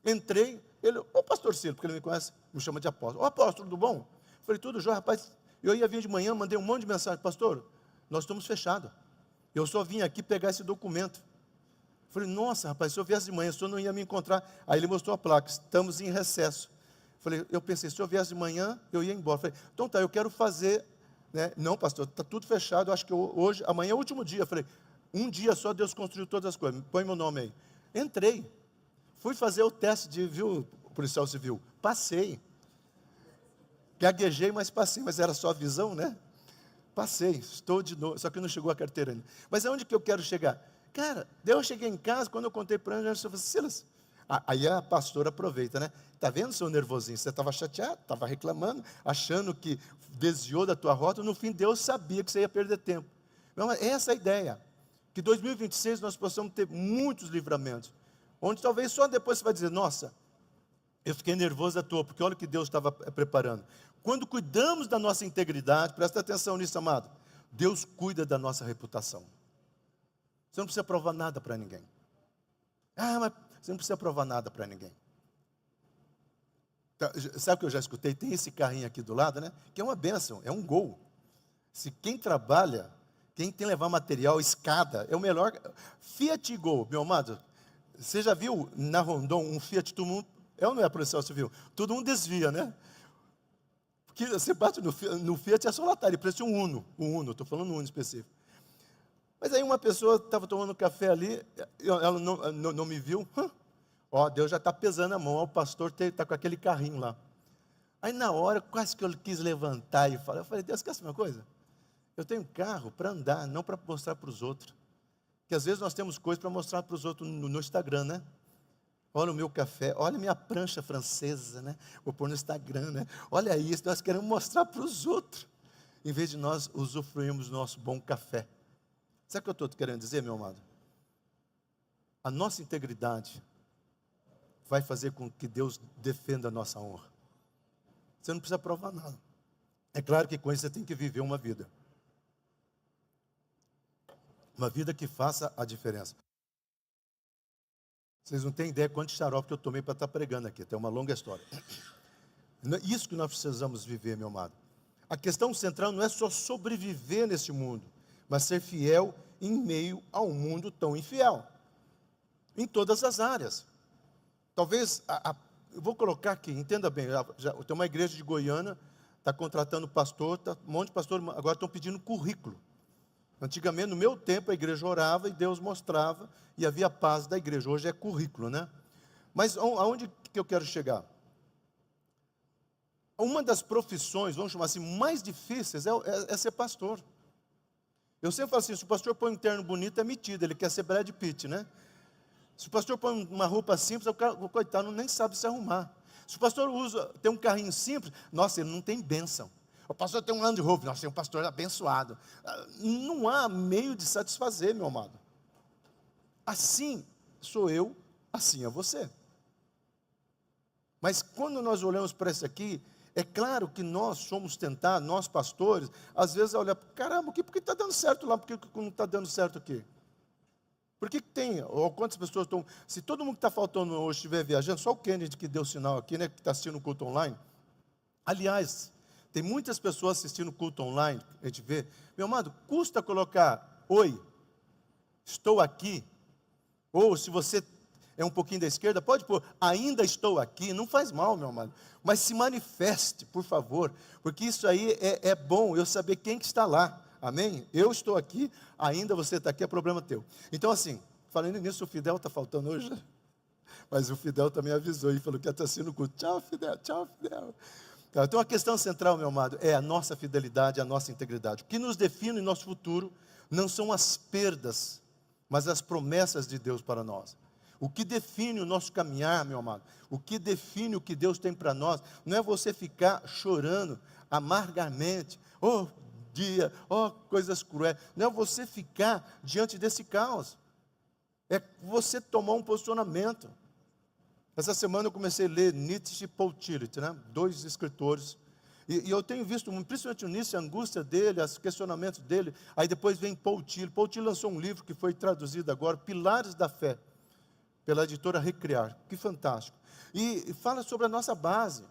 Entrei, ele, ô pastor Ciro, porque ele me conhece, me chama de apóstolo. Ô apóstolo, tudo bom? Falei, tudo jóia, rapaz. Eu ia vir de manhã, mandei um monte de mensagem, pastor, nós estamos fechados. Eu só vim aqui pegar esse documento. Falei, nossa, rapaz, se eu viesse de manhã, o senhor não ia me encontrar. Aí ele mostrou a placa, estamos em recesso. Falei, eu pensei, se eu viesse de manhã, eu ia embora. Falei, então tá, eu quero fazer, né? Não, pastor, está tudo fechado, eu acho que hoje, amanhã é o último dia. Falei, um dia só Deus construiu todas as coisas, põe meu nome aí. Entrei, fui fazer o teste de, viu, policial civil, passei. Gaguejei, mas passei, mas era só visão, né? Passei, estou de novo, só que não chegou a carteira ainda. Mas é onde que eu quero chegar? Cara, daí eu cheguei em casa, quando eu contei para a Angela, eu falei, Silas, aí a pastora aproveita, né? Está vendo, seu nervosinho? Você estava chateado, estava reclamando, achando que desviou da tua rota, no fim Deus sabia que você ia perder tempo. Não, essa é a ideia, que 2026 nós possamos ter muitos livramentos, onde talvez só depois você vai dizer, nossa, eu fiquei nervoso à toa, porque olha o que Deus estava preparando. Quando cuidamos da nossa integridade, presta atenção nisso, amado, Deus cuida da nossa reputação. Você não precisa provar nada para ninguém. Mas você não precisa provar nada para ninguém. Sabe o que eu já escutei? Tem esse carrinho aqui do lado, né? Que é uma bênção, é um Gol. Se quem trabalha, quem tem que levar material, escada, é o melhor. Fiat Gol, meu amado. Você já viu na Rondon um Fiat, todo mundo, ou não é, policial civil? Todo mundo desvia, né? Porque você bate no Fiat, é só latar, ele parece um Uno, estou falando um Uno específico. Mas aí uma pessoa estava tomando café ali, ela não me viu. Deus já está pesando a mão, o pastor está com aquele carrinho lá. Aí na hora, quase que eu quis levantar e falar, eu falei, Deus, quer saber uma coisa? Eu tenho carro para andar, não para mostrar para os outros. Porque às vezes nós temos coisas para mostrar para os outros no Instagram, né? Olha o meu café, olha a minha prancha francesa, né? Vou pôr no Instagram, né? Olha isso, nós queremos mostrar para os outros, em vez de nós usufruirmos do nosso bom café. Sabe o que eu estou querendo dizer, meu amado? A nossa integridade vai fazer com que Deus defenda a nossa honra. Você não precisa provar nada. É claro que com isso você tem que viver uma vida. Uma vida que faça a diferença. Vocês não têm ideia quanto xarope que eu tomei para estar pregando aqui. Tem uma longa história. Isso que nós precisamos viver, meu amado. A questão central não é só sobreviver nesse mundo, mas ser fiel em meio a um mundo tão infiel. Em todas as áreas. Talvez, eu vou colocar aqui, entenda bem, tem uma igreja de Goiânia, está contratando pastor, um monte de pastor, agora estão pedindo currículo. Antigamente, no meu tempo, a igreja orava e Deus mostrava, e havia paz da igreja. Hoje é currículo, né? Mas aonde que eu quero chegar? Uma das profissões, vamos chamar assim, mais difíceis é ser pastor. Eu sempre falo assim, se o pastor põe um terno bonito, é metido, ele quer ser Brad Pitt, né? Se o pastor põe uma roupa simples, o coitado nem sabe se arrumar. Se o pastor tem um carrinho simples, nossa, ele não tem bênção. O pastor tem um Land Rover, nossa, tem um pastor abençoado. Não há meio de satisfazer, meu amado. Assim sou eu, assim é você. Mas quando nós olhamos para isso aqui, é claro que nós somos tentados, nós pastores, às vezes olha, caramba, por que está dando certo lá, por que não está dando certo aqui? Por que tem, ou quantas pessoas estão, se todo mundo que está faltando hoje estiver viajando, só o Kennedy que deu sinal aqui, né, que está assistindo o culto online. Aliás, tem muitas pessoas assistindo o culto online, a gente vê, meu amado, custa colocar, oi, estou aqui, ou se você é um pouquinho da esquerda, pode pôr, ainda estou aqui, não faz mal, meu amado, mas se manifeste, por favor, porque isso aí é bom, eu saber quem que está lá. Amém? Eu estou aqui, ainda você está aqui, é problema teu. Então assim, falando nisso, o Fidel está faltando hoje, mas o Fidel também avisou e falou que ia estar assistindo o culto. Tchau, Fidel, tchau, Fidel. Então a questão central, meu amado, é a nossa fidelidade, a nossa integridade. O que nos define em nosso futuro não são as perdas, mas as promessas de Deus para nós. O que define o nosso caminhar, meu amado, o que define o que Deus tem para nós, não é você ficar chorando amargamente, coisas cruéis. Não é você ficar diante desse caos. É você tomar um posicionamento. Essa semana eu comecei a ler Nietzsche e Paul Tillich, né? 2 escritores. E eu tenho visto, principalmente o Nietzsche, a angústia dele, os questionamentos dele. Aí depois vem Paul Tillich. Paul Tillich lançou um livro que foi traduzido agora, Pilares da Fé, pela editora Recriar. Que fantástico. E fala sobre a nossa base.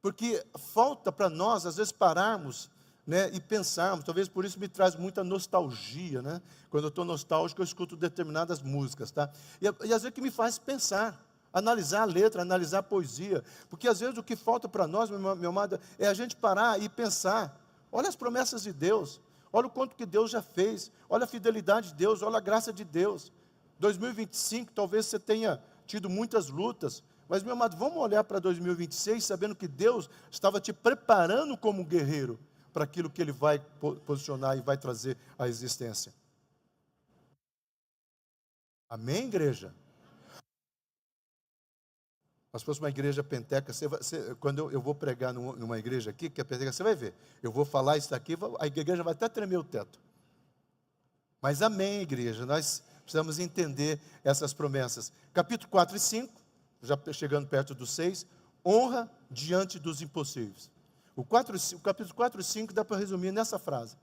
Porque falta para nós, às vezes, pararmos né, e pensarmos. Talvez por isso me traz muita nostalgia, né? Quando eu estou nostálgico, eu escuto determinadas músicas, tá? E às vezes que me faz pensar, analisar a letra, analisar a poesia, porque às vezes o que falta para nós, meu amado, é a gente parar e pensar. Olha as promessas de Deus, olha o quanto que Deus já fez, olha a fidelidade de Deus, olha a graça de Deus. 2025, talvez você tenha tido muitas lutas, mas, meu amado, vamos olhar para 2026 sabendo que Deus estava te preparando como guerreiro para aquilo que Ele vai posicionar e vai trazer à existência. Amém, igreja? Mas se fosse uma igreja penteca, quando eu vou pregar numa igreja aqui, que é penteca, você vai ver. Eu vou falar isso daqui, a igreja vai até tremer o teto. Mas amém, igreja, nós precisamos entender essas promessas. Capítulo 4 e 5, já chegando perto do 6, honra diante dos impossíveis. O capítulo 4 e 5 dá para resumir nessa frase.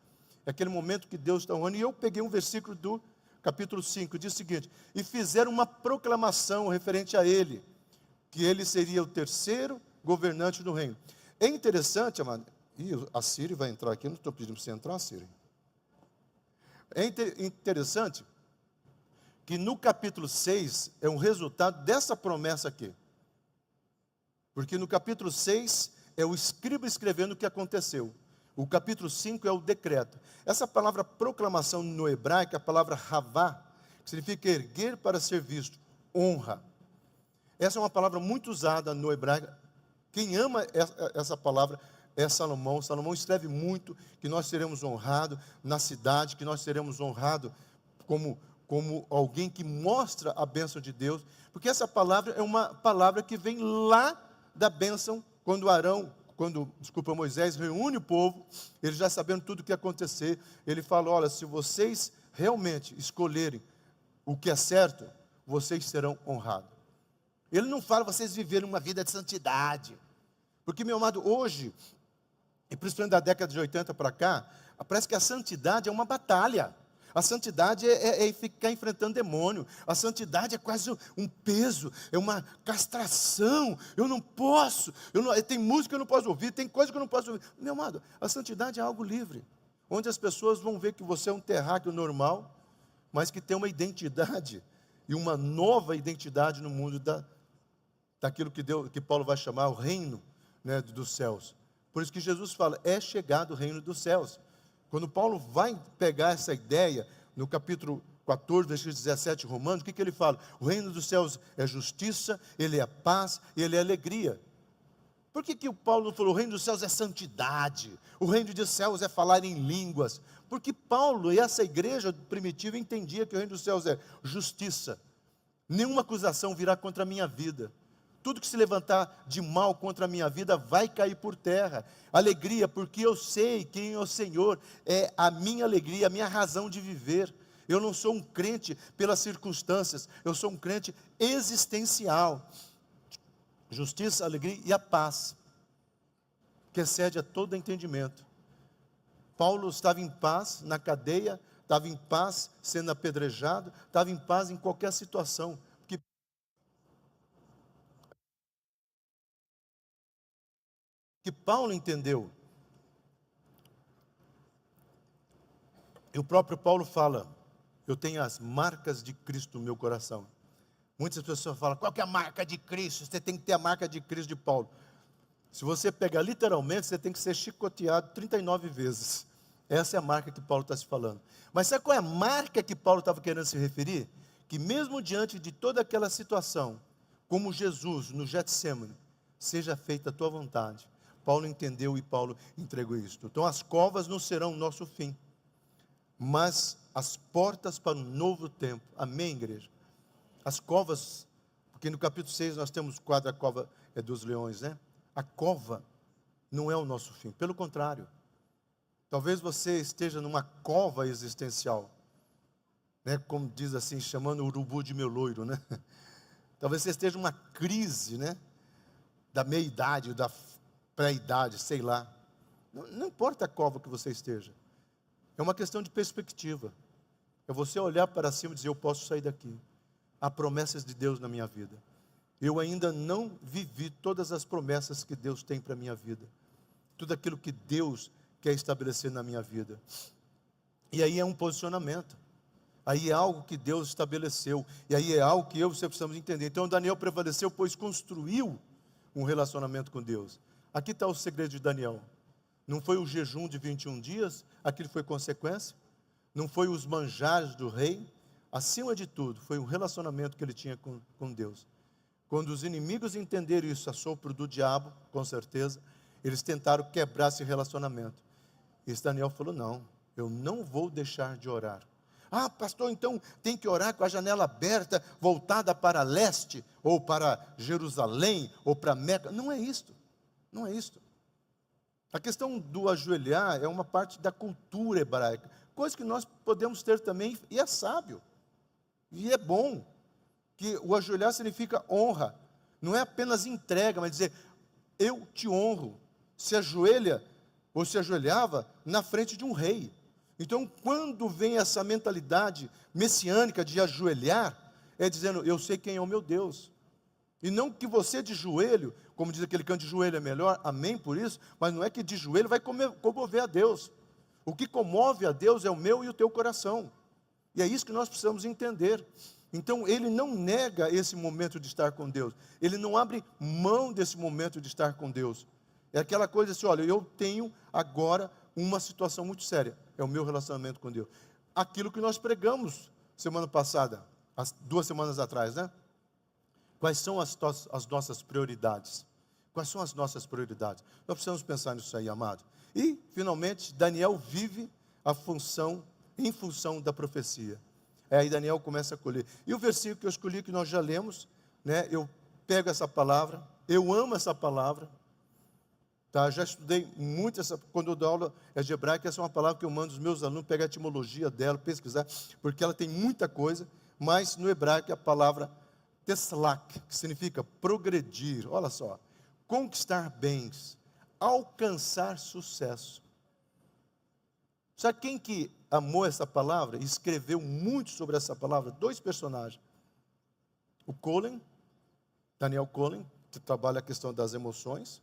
É aquele momento que Deus está honrando. E eu peguei um versículo do capítulo 5, diz o seguinte: e fizeram uma proclamação referente a ele, que ele seria o terceiro governante do reino. É interessante, amado, e a Siri vai entrar aqui, não estou pedindo para você entrar, Siri. É interessante que no capítulo 6 é um resultado dessa promessa aqui. Porque no capítulo 6 é o escriba escrevendo o que aconteceu. O capítulo 5 é o decreto. Essa palavra proclamação no hebraico, a palavra havá, que significa erguer para ser visto, honra. Essa é uma palavra muito usada no hebraico. Quem ama essa palavra é Salomão. Salomão escreve muito que nós seremos honrados na cidade, que nós seremos honrados como alguém que mostra a bênção de Deus, porque essa palavra é uma palavra que vem lá da bênção, quando Moisés reúne o povo, ele já sabendo tudo o que ia acontecer, ele fala: olha, se vocês realmente escolherem o que é certo, vocês serão honrados. Ele não fala vocês viverem uma vida de santidade, porque, meu amado, hoje, e principalmente da década de 80 para cá, parece que a santidade é uma batalha. A santidade é ficar enfrentando demônio. A santidade é quase um peso, é uma castração. Eu não posso, tem música que eu não posso ouvir, tem coisa que eu não posso ouvir. Meu amado, a santidade é algo livre, onde as pessoas vão ver que você é um terráqueo normal, mas que tem uma identidade, e uma nova identidade no mundo daquilo que Paulo vai chamar o reino, né, dos céus. Por isso que Jesus fala: é chegado o reino dos céus. Quando Paulo vai pegar essa ideia, no capítulo 14, versículo 17, Romanos, o que ele fala? O reino dos céus é justiça, ele é paz, ele é alegria. Por que o Paulo falou: o reino dos céus é santidade, o reino dos céus é falar em línguas? Porque Paulo e essa igreja primitiva entendia que o reino dos céus é justiça. Nenhuma acusação virá contra a minha vida. Tudo que se levantar de mal contra a minha vida vai cair por terra. Alegria, porque eu sei quem é o Senhor, é a minha alegria, a minha razão de viver. Eu não sou um crente pelas circunstâncias, eu sou um crente existencial. Justiça, alegria e a paz, que excede a todo entendimento. Paulo estava em paz na cadeia, estava em paz sendo apedrejado, estava em paz em qualquer situação. Que Paulo entendeu. E o próprio Paulo fala: eu tenho as marcas de Cristo no meu coração. Muitas pessoas falam: qual que é a marca de Cristo? Você tem que ter a marca de Cristo de Paulo. Se você pegar literalmente, você tem que ser chicoteado 39 vezes. Essa é a marca que Paulo está se falando. Mas sabe qual é a marca que Paulo estava querendo se referir? Que mesmo diante de toda aquela situação, como Jesus no Getsêmani, seja feita a tua vontade. Paulo entendeu e Paulo entregou isto. Então as covas não serão o nosso fim, mas as portas para um novo tempo. Amém, igreja? As covas, porque no capítulo 6 nós temos o quadro, a cova dos leões, né? A cova não é o nosso fim, pelo contrário. Talvez você esteja numa cova existencial, né? Como diz assim, chamando o urubu de meu loiro, né? Talvez você esteja numa crise, né? Da meia-idade, da pré-idade, sei lá. Não importa a cova que você esteja. É uma questão de perspectiva. É você olhar para cima e dizer: eu posso sair daqui. Há promessas de Deus na minha vida. Eu ainda não vivi todas as promessas que Deus tem para a minha vida. Tudo aquilo que Deus quer estabelecer na minha vida. E aí é um posicionamento. Aí é algo que Deus estabeleceu. E aí é algo que eu e você precisamos entender. Então Daniel prevaleceu, pois construiu um relacionamento com Deus. Aqui está o segredo de Daniel. Não foi o jejum de 21 dias, aquilo foi consequência. Não foi os manjares do rei. Acima de tudo, foi um relacionamento que ele tinha com Deus. Quando os inimigos entenderam isso, assopro do diabo, com certeza, eles tentaram quebrar esse relacionamento. E esse Daniel falou, não, eu não vou deixar de orar. Ah, pastor, então tem que orar com a janela aberta, voltada para leste, ou para Jerusalém, ou para Meca. Não é isto, não é isto. A questão do ajoelhar é uma parte da cultura hebraica, coisa que nós podemos ter também, e é sábio, e é bom, que o ajoelhar significa honra, não é apenas entrega, mas dizer, eu te honro, se ajoelha, ou se ajoelhava na frente de um rei. Então, quando vem essa mentalidade messiânica de ajoelhar, é dizendo, eu sei quem é o meu Deus. E não que você de joelho, como diz aquele canto, de joelho é melhor, amém por isso, mas não é que de joelho vai comover a Deus. O que comove a Deus é o meu e o teu coração. E é isso que nós precisamos entender. Então, ele não nega esse momento de estar com Deus. Ele não abre mão desse momento de estar com Deus. É aquela coisa assim, olha, eu tenho agora uma situação muito séria. É o meu relacionamento com Deus. Aquilo que nós pregamos semana passada, 2 semanas atrás, né? Quais são as nossas prioridades? Quais são as nossas prioridades? Nós precisamos pensar nisso aí, amado. E, finalmente, Daniel vive em função da profecia. Aí Daniel começa a colher. E o versículo que eu escolhi, que nós já lemos, né? Eu pego essa palavra, eu amo essa palavra. Tá, já estudei muito quando eu dou aula de hebraico, essa é uma palavra que eu mando os meus alunos pegar a etimologia dela, pesquisar, porque ela tem muita coisa, mas no hebraico é a palavra teslak, que significa progredir, olha só, conquistar bens, alcançar sucesso. Sabe quem que amou essa palavra e escreveu muito sobre essa palavra? 2 personagens. O Colin, Daniel Colin, que trabalha a questão das emoções,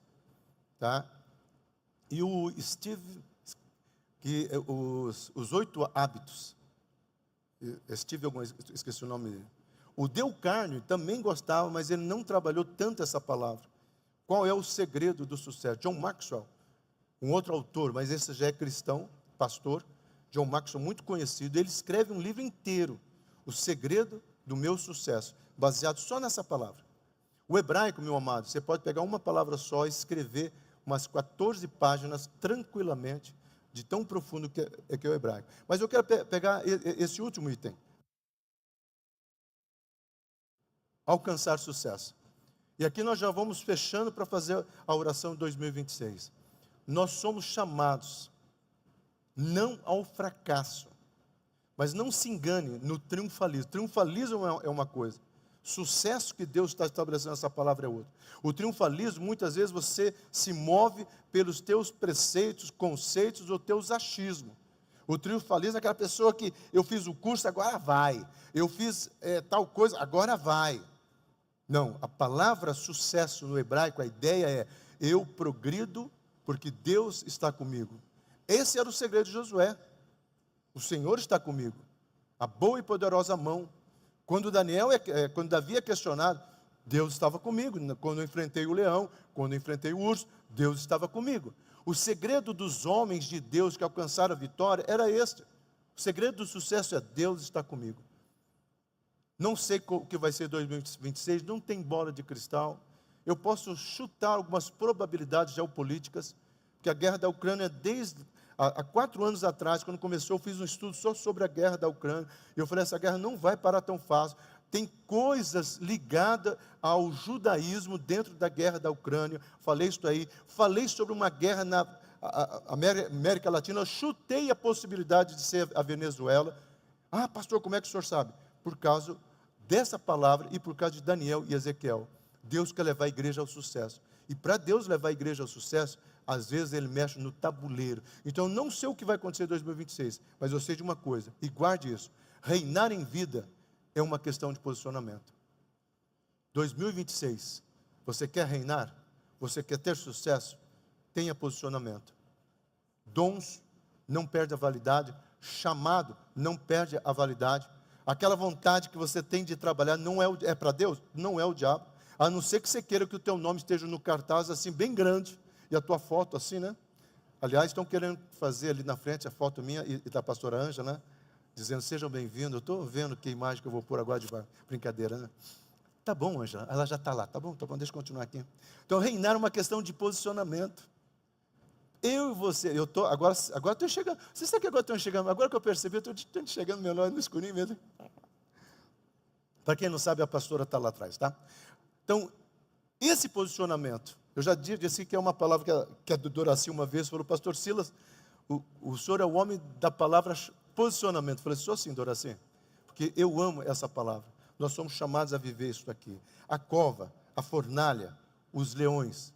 tá? E o Steve, que os 8 hábitos, Steve, esqueci o nome dele. O Dale Carnegie também gostava, mas ele não trabalhou tanto essa palavra. Qual é o segredo do sucesso? John Maxwell, um outro autor, mas esse já é cristão, pastor, John Maxwell, muito conhecido, ele escreve um livro inteiro, O Segredo do Meu Sucesso, baseado só nessa palavra. O hebraico, meu amado, você pode pegar uma palavra só e escrever umas 14 páginas tranquilamente, de tão profundo que é o hebraico. Mas eu quero pegar esse último item. Alcançar sucesso. E aqui nós já vamos fechando para fazer a oração de 2026. Nós somos chamados, não ao fracasso, mas não se engane no triunfalismo. Triunfalismo é uma coisa. Sucesso que Deus está estabelecendo nessa palavra é outra. O triunfalismo, muitas vezes você se move pelos teus preceitos, conceitos ou teus achismos. O triunfalismo é aquela pessoa que eu fiz o curso, agora vai. Eu fiz tal coisa, agora vai. Não, a palavra sucesso no hebraico, a ideia é, eu progrido porque Deus está comigo. Esse era o segredo de Josué. O Senhor está comigo. A boa e poderosa mão. Quando Davi é questionado, Deus estava comigo. Quando eu enfrentei o leão, quando eu enfrentei o urso, Deus estava comigo. O segredo dos homens de Deus que alcançaram a vitória era este. O segredo do sucesso é Deus está comigo. Não sei o que vai ser 2026, não tem bola de cristal. Eu posso chutar algumas probabilidades geopolíticas, porque a guerra da Ucrânia, há 4 anos atrás, quando começou, eu fiz um estudo só sobre a guerra da Ucrânia. E eu falei, essa guerra não vai parar tão fácil. Tem coisas ligadas ao judaísmo dentro da guerra da Ucrânia. Falei isso aí. Falei sobre uma guerra na América Latina. Eu chutei a possibilidade de ser a Venezuela. Ah, pastor, como é que o senhor sabe? Por causa dessa palavra e por causa de Daniel e Ezequiel. Deus quer levar a igreja ao sucesso. E para Deus levar a igreja ao sucesso, às vezes ele mexe no tabuleiro. Então eu não sei o que vai acontecer em 2026, mas eu sei de uma coisa, e guarde isso: reinar em vida é uma questão de posicionamento. 2026, você quer reinar? Você quer ter sucesso? Tenha posicionamento. Dons não perdem a validade. Chamado não perde a validade. Aquela vontade que você tem de trabalhar não é para Deus? Não é o diabo. A não ser que você queira que o teu nome esteja no cartaz assim, bem grande, e a tua foto assim, né? Aliás, estão querendo fazer ali na frente a foto minha e da pastora Ângela, né? Dizendo, sejam bem-vindos. Eu estou vendo que imagem que eu vou pôr agora de brincadeira, né? Tá bom, Ângela, ela já está lá. Tá bom, deixa eu continuar aqui. Então, reinar é uma questão de posicionamento. Eu e você, agora estou chegando. Você sabe que agora estou chegando? Agora que eu percebi, eu estou chegando menor no escurinho mesmo. Para quem não sabe, a pastora está lá atrás, tá? Então, esse posicionamento, eu já disse que é uma palavra que a Doraci uma vez falou, pastor Silas, o senhor é o homem da palavra posicionamento. Eu falei, sou sim, Doraci, porque eu amo essa palavra. Nós somos chamados a viver isso aqui. A cova, a fornalha, os leões,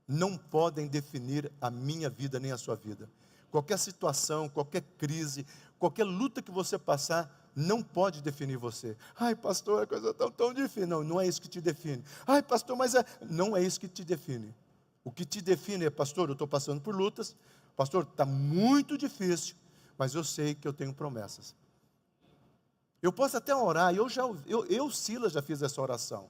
não podem definir a minha vida nem a sua vida. Qualquer situação, qualquer crise, qualquer luta que você passar, não pode definir você. Ai, pastor, é coisa tão difícil. Não, não é isso que te define. Ai, pastor, não é isso que te define. O que te define é, pastor, eu estou passando por lutas. Pastor, está muito difícil, mas eu sei que eu tenho promessas. Eu posso até orar, Silas, já fiz essa oração.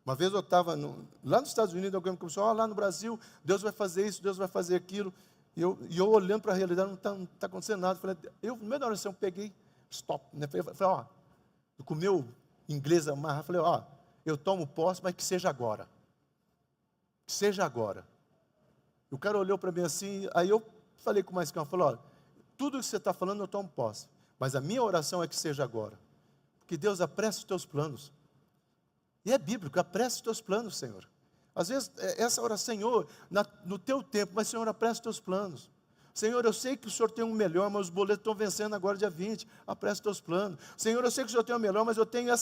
Uma vez eu estava lá nos Estados Unidos, alguém me começou, lá no Brasil, Deus vai fazer isso, Deus vai fazer aquilo. E eu olhando para a realidade, não está acontecendo nada. Falei, no meio da oração, eu peguei, stop. Né? Falei, com o meu inglês amarrado, falei, eu tomo posse, mas que seja agora. Que seja agora. O cara olhou para mim assim, aí eu falei com mais calma, falei, tudo que você está falando eu tomo posse. Mas a minha oração é que seja agora. Porque Deus apressa os teus planos. E é bíblico, apressa os teus planos, Senhor. Às vezes, essa oração, Senhor, no teu tempo, mas Senhor, apressa os teus planos. Senhor, eu sei que o Senhor tem um melhor, mas os boletos estão vencendo agora dia 20, apressa os teus planos. Senhor, eu sei que o Senhor tem um melhor, mas eu tenho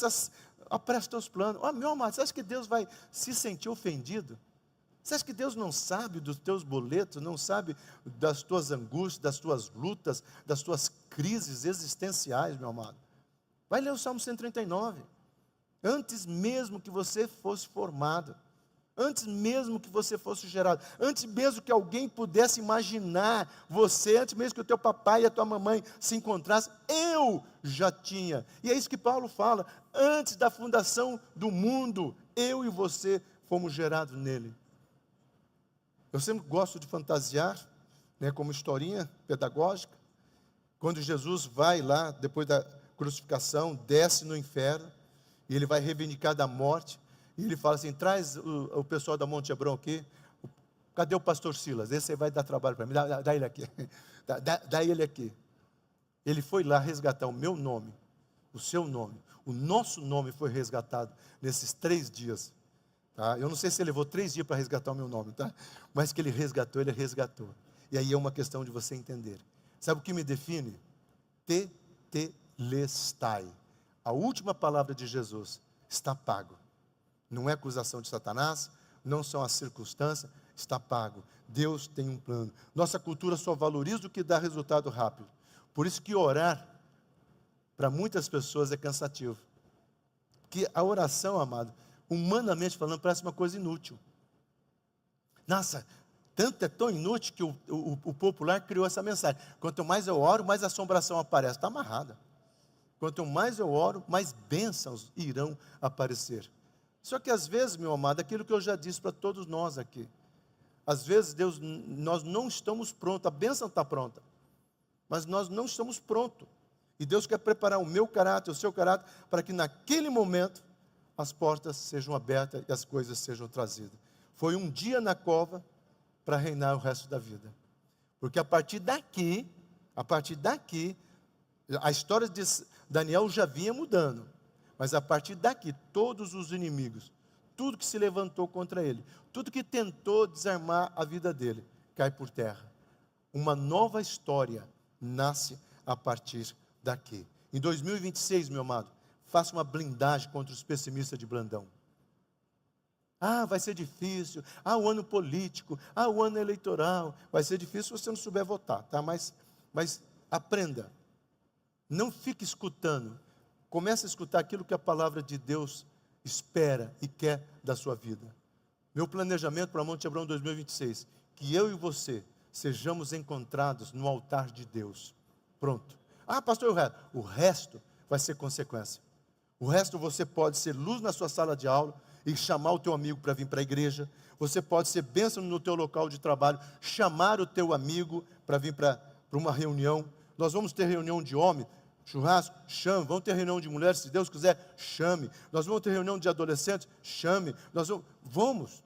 apressa os teus planos. Meu amado, você acha que Deus vai se sentir ofendido? Você acha que Deus não sabe dos teus boletos, não sabe das tuas angústias, das tuas lutas, das tuas crises existenciais, meu amado? Vai ler o Salmo 139. Antes mesmo que você fosse formado, antes mesmo que você fosse gerado, antes mesmo que alguém pudesse imaginar você, antes mesmo que o teu papai e a tua mamãe se encontrassem, eu já tinha. E é isso que Paulo fala, antes da fundação do mundo, eu e você fomos gerados nele. Eu sempre gosto de fantasiar, né, como historinha pedagógica, quando Jesus vai lá, depois da crucificação, desce no inferno, e ele vai reivindicar da morte, e ele fala assim, traz o pessoal da Monte Hebron aqui, cadê o pastor Silas? Esse aí vai dar trabalho para mim, dá ele aqui, dá ele aqui. Ele foi lá resgatar o meu nome, o seu nome, o nosso nome foi resgatado nesses 3 dias. Tá? Eu não sei se ele levou 3 dias para resgatar o meu nome, tá? Mas que ele resgatou, ele resgatou. E aí é uma questão de você entender. Sabe o que me define? Tetelestai. A última palavra de Jesus está pago. Não é acusação de Satanás, não são as circunstâncias, está pago. Deus tem um plano. Nossa cultura só valoriza o que dá resultado rápido. Por isso que orar, para muitas pessoas, é cansativo. Porque a oração, amado, humanamente falando, parece uma coisa inútil. Nossa, tanto é tão inútil que o popular criou essa mensagem. Quanto mais eu oro, mais assombração aparece. Está amarrada. Quanto mais eu oro, mais bênçãos irão aparecer. Só que às vezes, meu amado, aquilo que eu já disse para todos nós aqui, às vezes, nós não estamos prontos, a bênção está pronta, mas nós não estamos prontos. E Deus quer preparar o meu caráter, o seu caráter, para que naquele momento as portas sejam abertas e as coisas sejam trazidas. Foi um dia na cova para reinar o resto da vida. Porque a partir daqui, a história de Daniel já vinha mudando. Mas a partir daqui, todos os inimigos, tudo que se levantou contra ele, tudo que tentou desarmar a vida dele, cai por terra. Uma nova história nasce a partir daqui. Em 2026, meu amado, faça uma blindagem contra os pessimistas de Brandão. Vai ser difícil. O ano político. O ano eleitoral. Vai ser difícil se você não souber votar, tá? Mas aprenda. Não fique escutando. Comece a escutar aquilo que a palavra de Deus espera e quer da sua vida. Meu planejamento para Monte Hebron 2026, que eu e você sejamos encontrados no altar de Deus. Pronto. Ah, pastor, o resto vai ser consequência. O resto você pode ser luz na sua sala de aula e chamar o teu amigo para vir para a igreja. Você pode ser bênção no teu local de trabalho, chamar o teu amigo para vir para uma reunião. Nós vamos ter reunião de homem, churrasco, chame. Vamos ter reunião de mulheres, se Deus quiser, chame. Nós vamos ter reunião de adolescentes, chame. Vamos.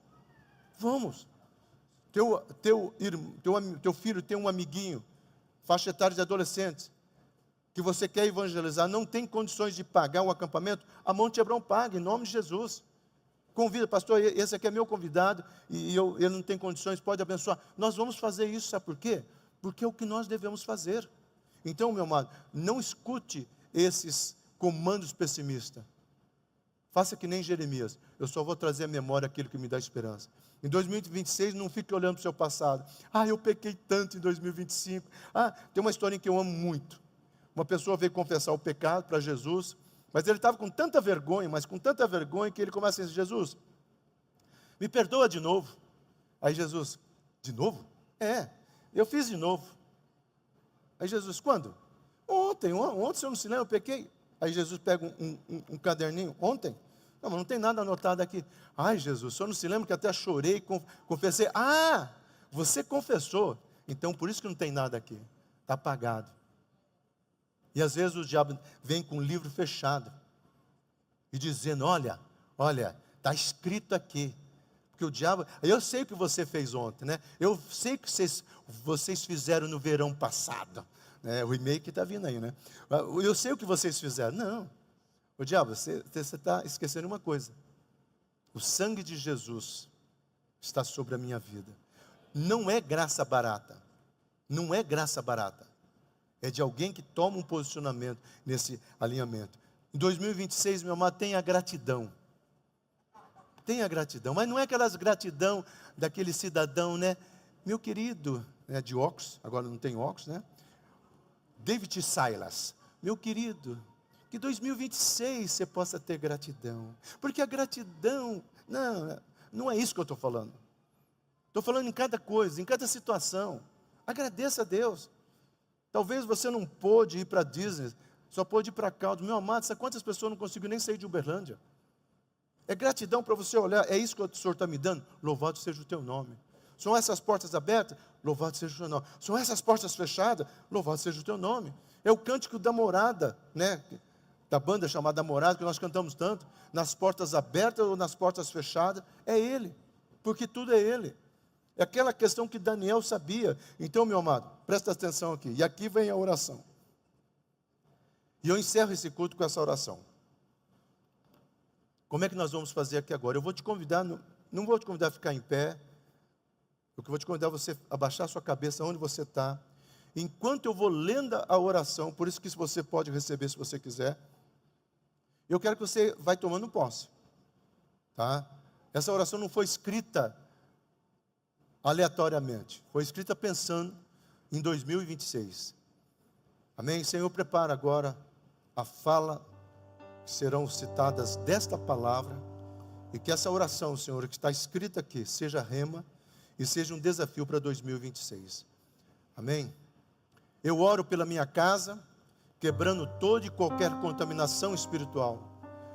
Teu filho tem um amiguinho, faixa etária de adolescentes, que você quer evangelizar, não tem condições de pagar um acampamento, a Monte Hebron paga, em nome de Jesus. Convida, pastor, esse aqui é meu convidado, e ele não tem condições, pode abençoar. Nós vamos fazer isso, sabe por quê? Porque é o que nós devemos fazer. Então, meu amado, não escute esses comandos pessimistas. Faça que nem Jeremias, eu só vou trazer à memória aquilo que me dá esperança. Em 2026, não fique olhando para o seu passado. Ah, eu pequei tanto em 2025. Ah, tem uma história que eu amo muito. Uma pessoa veio confessar o pecado para Jesus, mas ele estava com tanta vergonha, que ele começa a dizer: Jesus, me perdoa de novo. Aí Jesus: de novo? Eu fiz de novo. Aí Jesus: quando? Ontem o senhor não se lembra, eu pequei. Aí Jesus pega um caderninho: ontem? Não, mas não tem nada anotado aqui. Ai, Jesus, o senhor não se lembra que até chorei, confessei? Ah, você confessou, então por isso que não tem nada aqui, está apagado. E às vezes o diabo vem com um livro fechado e dizendo: olha, está escrito aqui. Porque o diabo, eu sei o que você fez ontem, né? Eu sei o que vocês fizeram no verão passado. O remake está vindo aí, né? Eu sei o que vocês fizeram. Não, o diabo, você está esquecendo uma coisa. O sangue de Jesus está sobre a minha vida. Não é graça barata. Não é graça barata. É de alguém que toma um posicionamento nesse alinhamento. Em 2026, meu amado, tenha gratidão. Tenha gratidão. Mas não é aquelas gratidão daquele cidadão, né? Meu querido, de óculos, agora não tem óculos, né? David Silas. Meu querido, que 2026 você possa ter gratidão. Porque a gratidão, não é isso que eu estou falando. Estou falando em cada coisa, em cada situação. Agradeça a Deus. Talvez você não pôde ir para Disney, só pôde ir para Caldas. Meu amado, sabe quantas pessoas não conseguiram nem sair de Uberlândia? É gratidão para você olhar, é isso que o Senhor está me dando? Louvado seja o teu nome. São essas portas abertas? Louvado seja o teu nome. São essas portas fechadas? Louvado seja o teu nome. É o cântico da morada, né? Da banda chamada Morada, que nós cantamos tanto. Nas portas abertas ou nas portas fechadas, é Ele. Porque tudo é Ele. É aquela questão que Daniel sabia. Então, meu amado, presta atenção aqui. E aqui vem a oração. E eu encerro esse culto com essa oração. Como é que nós vamos fazer aqui agora? Eu vou te convidar, não vou te convidar a ficar em pé. Eu vou te convidar a você abaixar a sua cabeça onde você está. Enquanto eu vou lendo a oração, por isso que você pode receber se você quiser. Eu quero que você vai tomando posse. Tá? Essa oração não foi escrita aleatoriamente. Foi escrita pensando em 2026. Amém? Senhor, prepara agora a fala que serão citadas desta palavra, e que essa oração, Senhor, que está escrita aqui, seja rema e seja um desafio para 2026. Amém? Eu oro pela minha casa, quebrando toda e qualquer contaminação espiritual.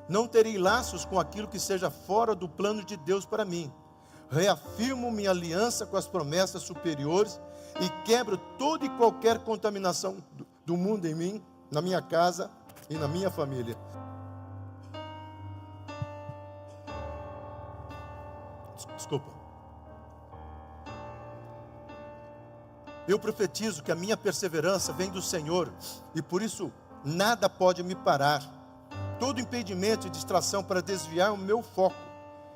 Não terei laços com aquilo que seja fora do plano de Deus para mim. Reafirmo minha aliança com as promessas superiores e quebro toda e qualquer contaminação do mundo em mim, na minha casa e na minha família. Desculpa. Eu profetizo que a minha perseverança vem do Senhor e por isso nada pode me parar. Todo impedimento e distração para desviar o meu foco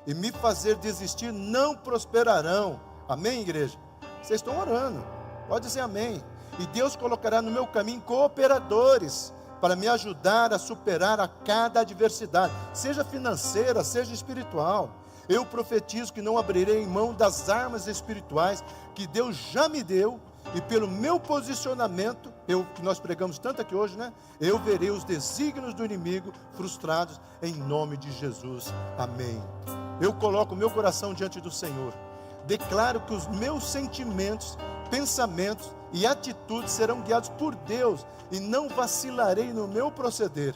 e me fazer desistir não prosperarão. Amém, igreja? Vocês estão orando, pode dizer amém. E Deus colocará no meu caminho cooperadores para me ajudar a superar a cada adversidade, seja financeira, seja espiritual. Eu profetizo que não abrirei mão das armas espirituais que Deus já me deu, e pelo meu posicionamento, que nós pregamos tanto aqui hoje, né? Eu verei os desígnios do inimigo frustrados em nome de Jesus. Amém. Eu coloco o meu coração diante do Senhor. Declaro que os meus sentimentos pensamentos e atitudes serão guiados por Deus e não vacilarei no meu proceder.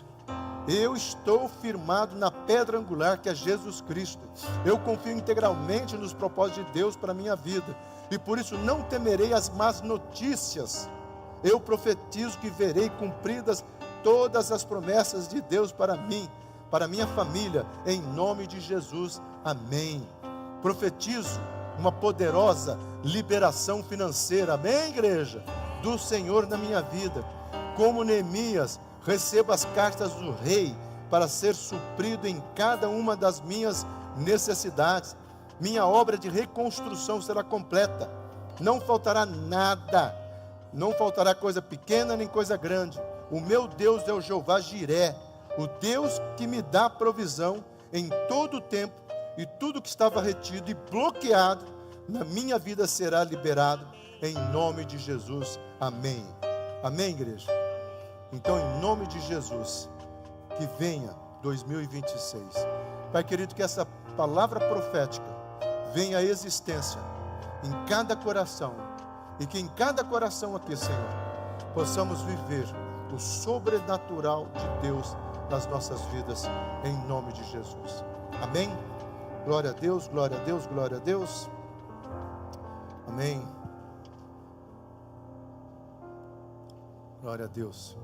Eu estou firmado na pedra angular que é Jesus Cristo. Eu confio integralmente nos propósitos de Deus para a minha vida e por isso não temerei as más notícias. Eu profetizo que verei cumpridas todas as promessas de Deus para mim, para minha família, em nome de Jesus. Amém. Profetizo uma poderosa liberação financeira, amém, igreja, do Senhor na minha vida. Como Neemias, recebo as cartas do rei para ser suprido em cada uma das minhas necessidades. Minha obra de reconstrução será completa. Não faltará nada, não faltará coisa pequena nem coisa grande. O meu Deus é o Jeová Jiré, o Deus que me dá provisão em todo o tempo, e tudo que estava retido e bloqueado na minha vida será liberado em nome de Jesus. Amém. Amém, igreja? Então, em nome de Jesus, que venha 2026. Pai querido, que essa palavra profética venha à existência em cada coração, e que em cada coração aqui, Senhor, possamos viver o sobrenatural de Deus nas nossas vidas, em nome de Jesus. Amém? Glória a Deus, glória a Deus, glória a Deus. Amém. Glória a Deus.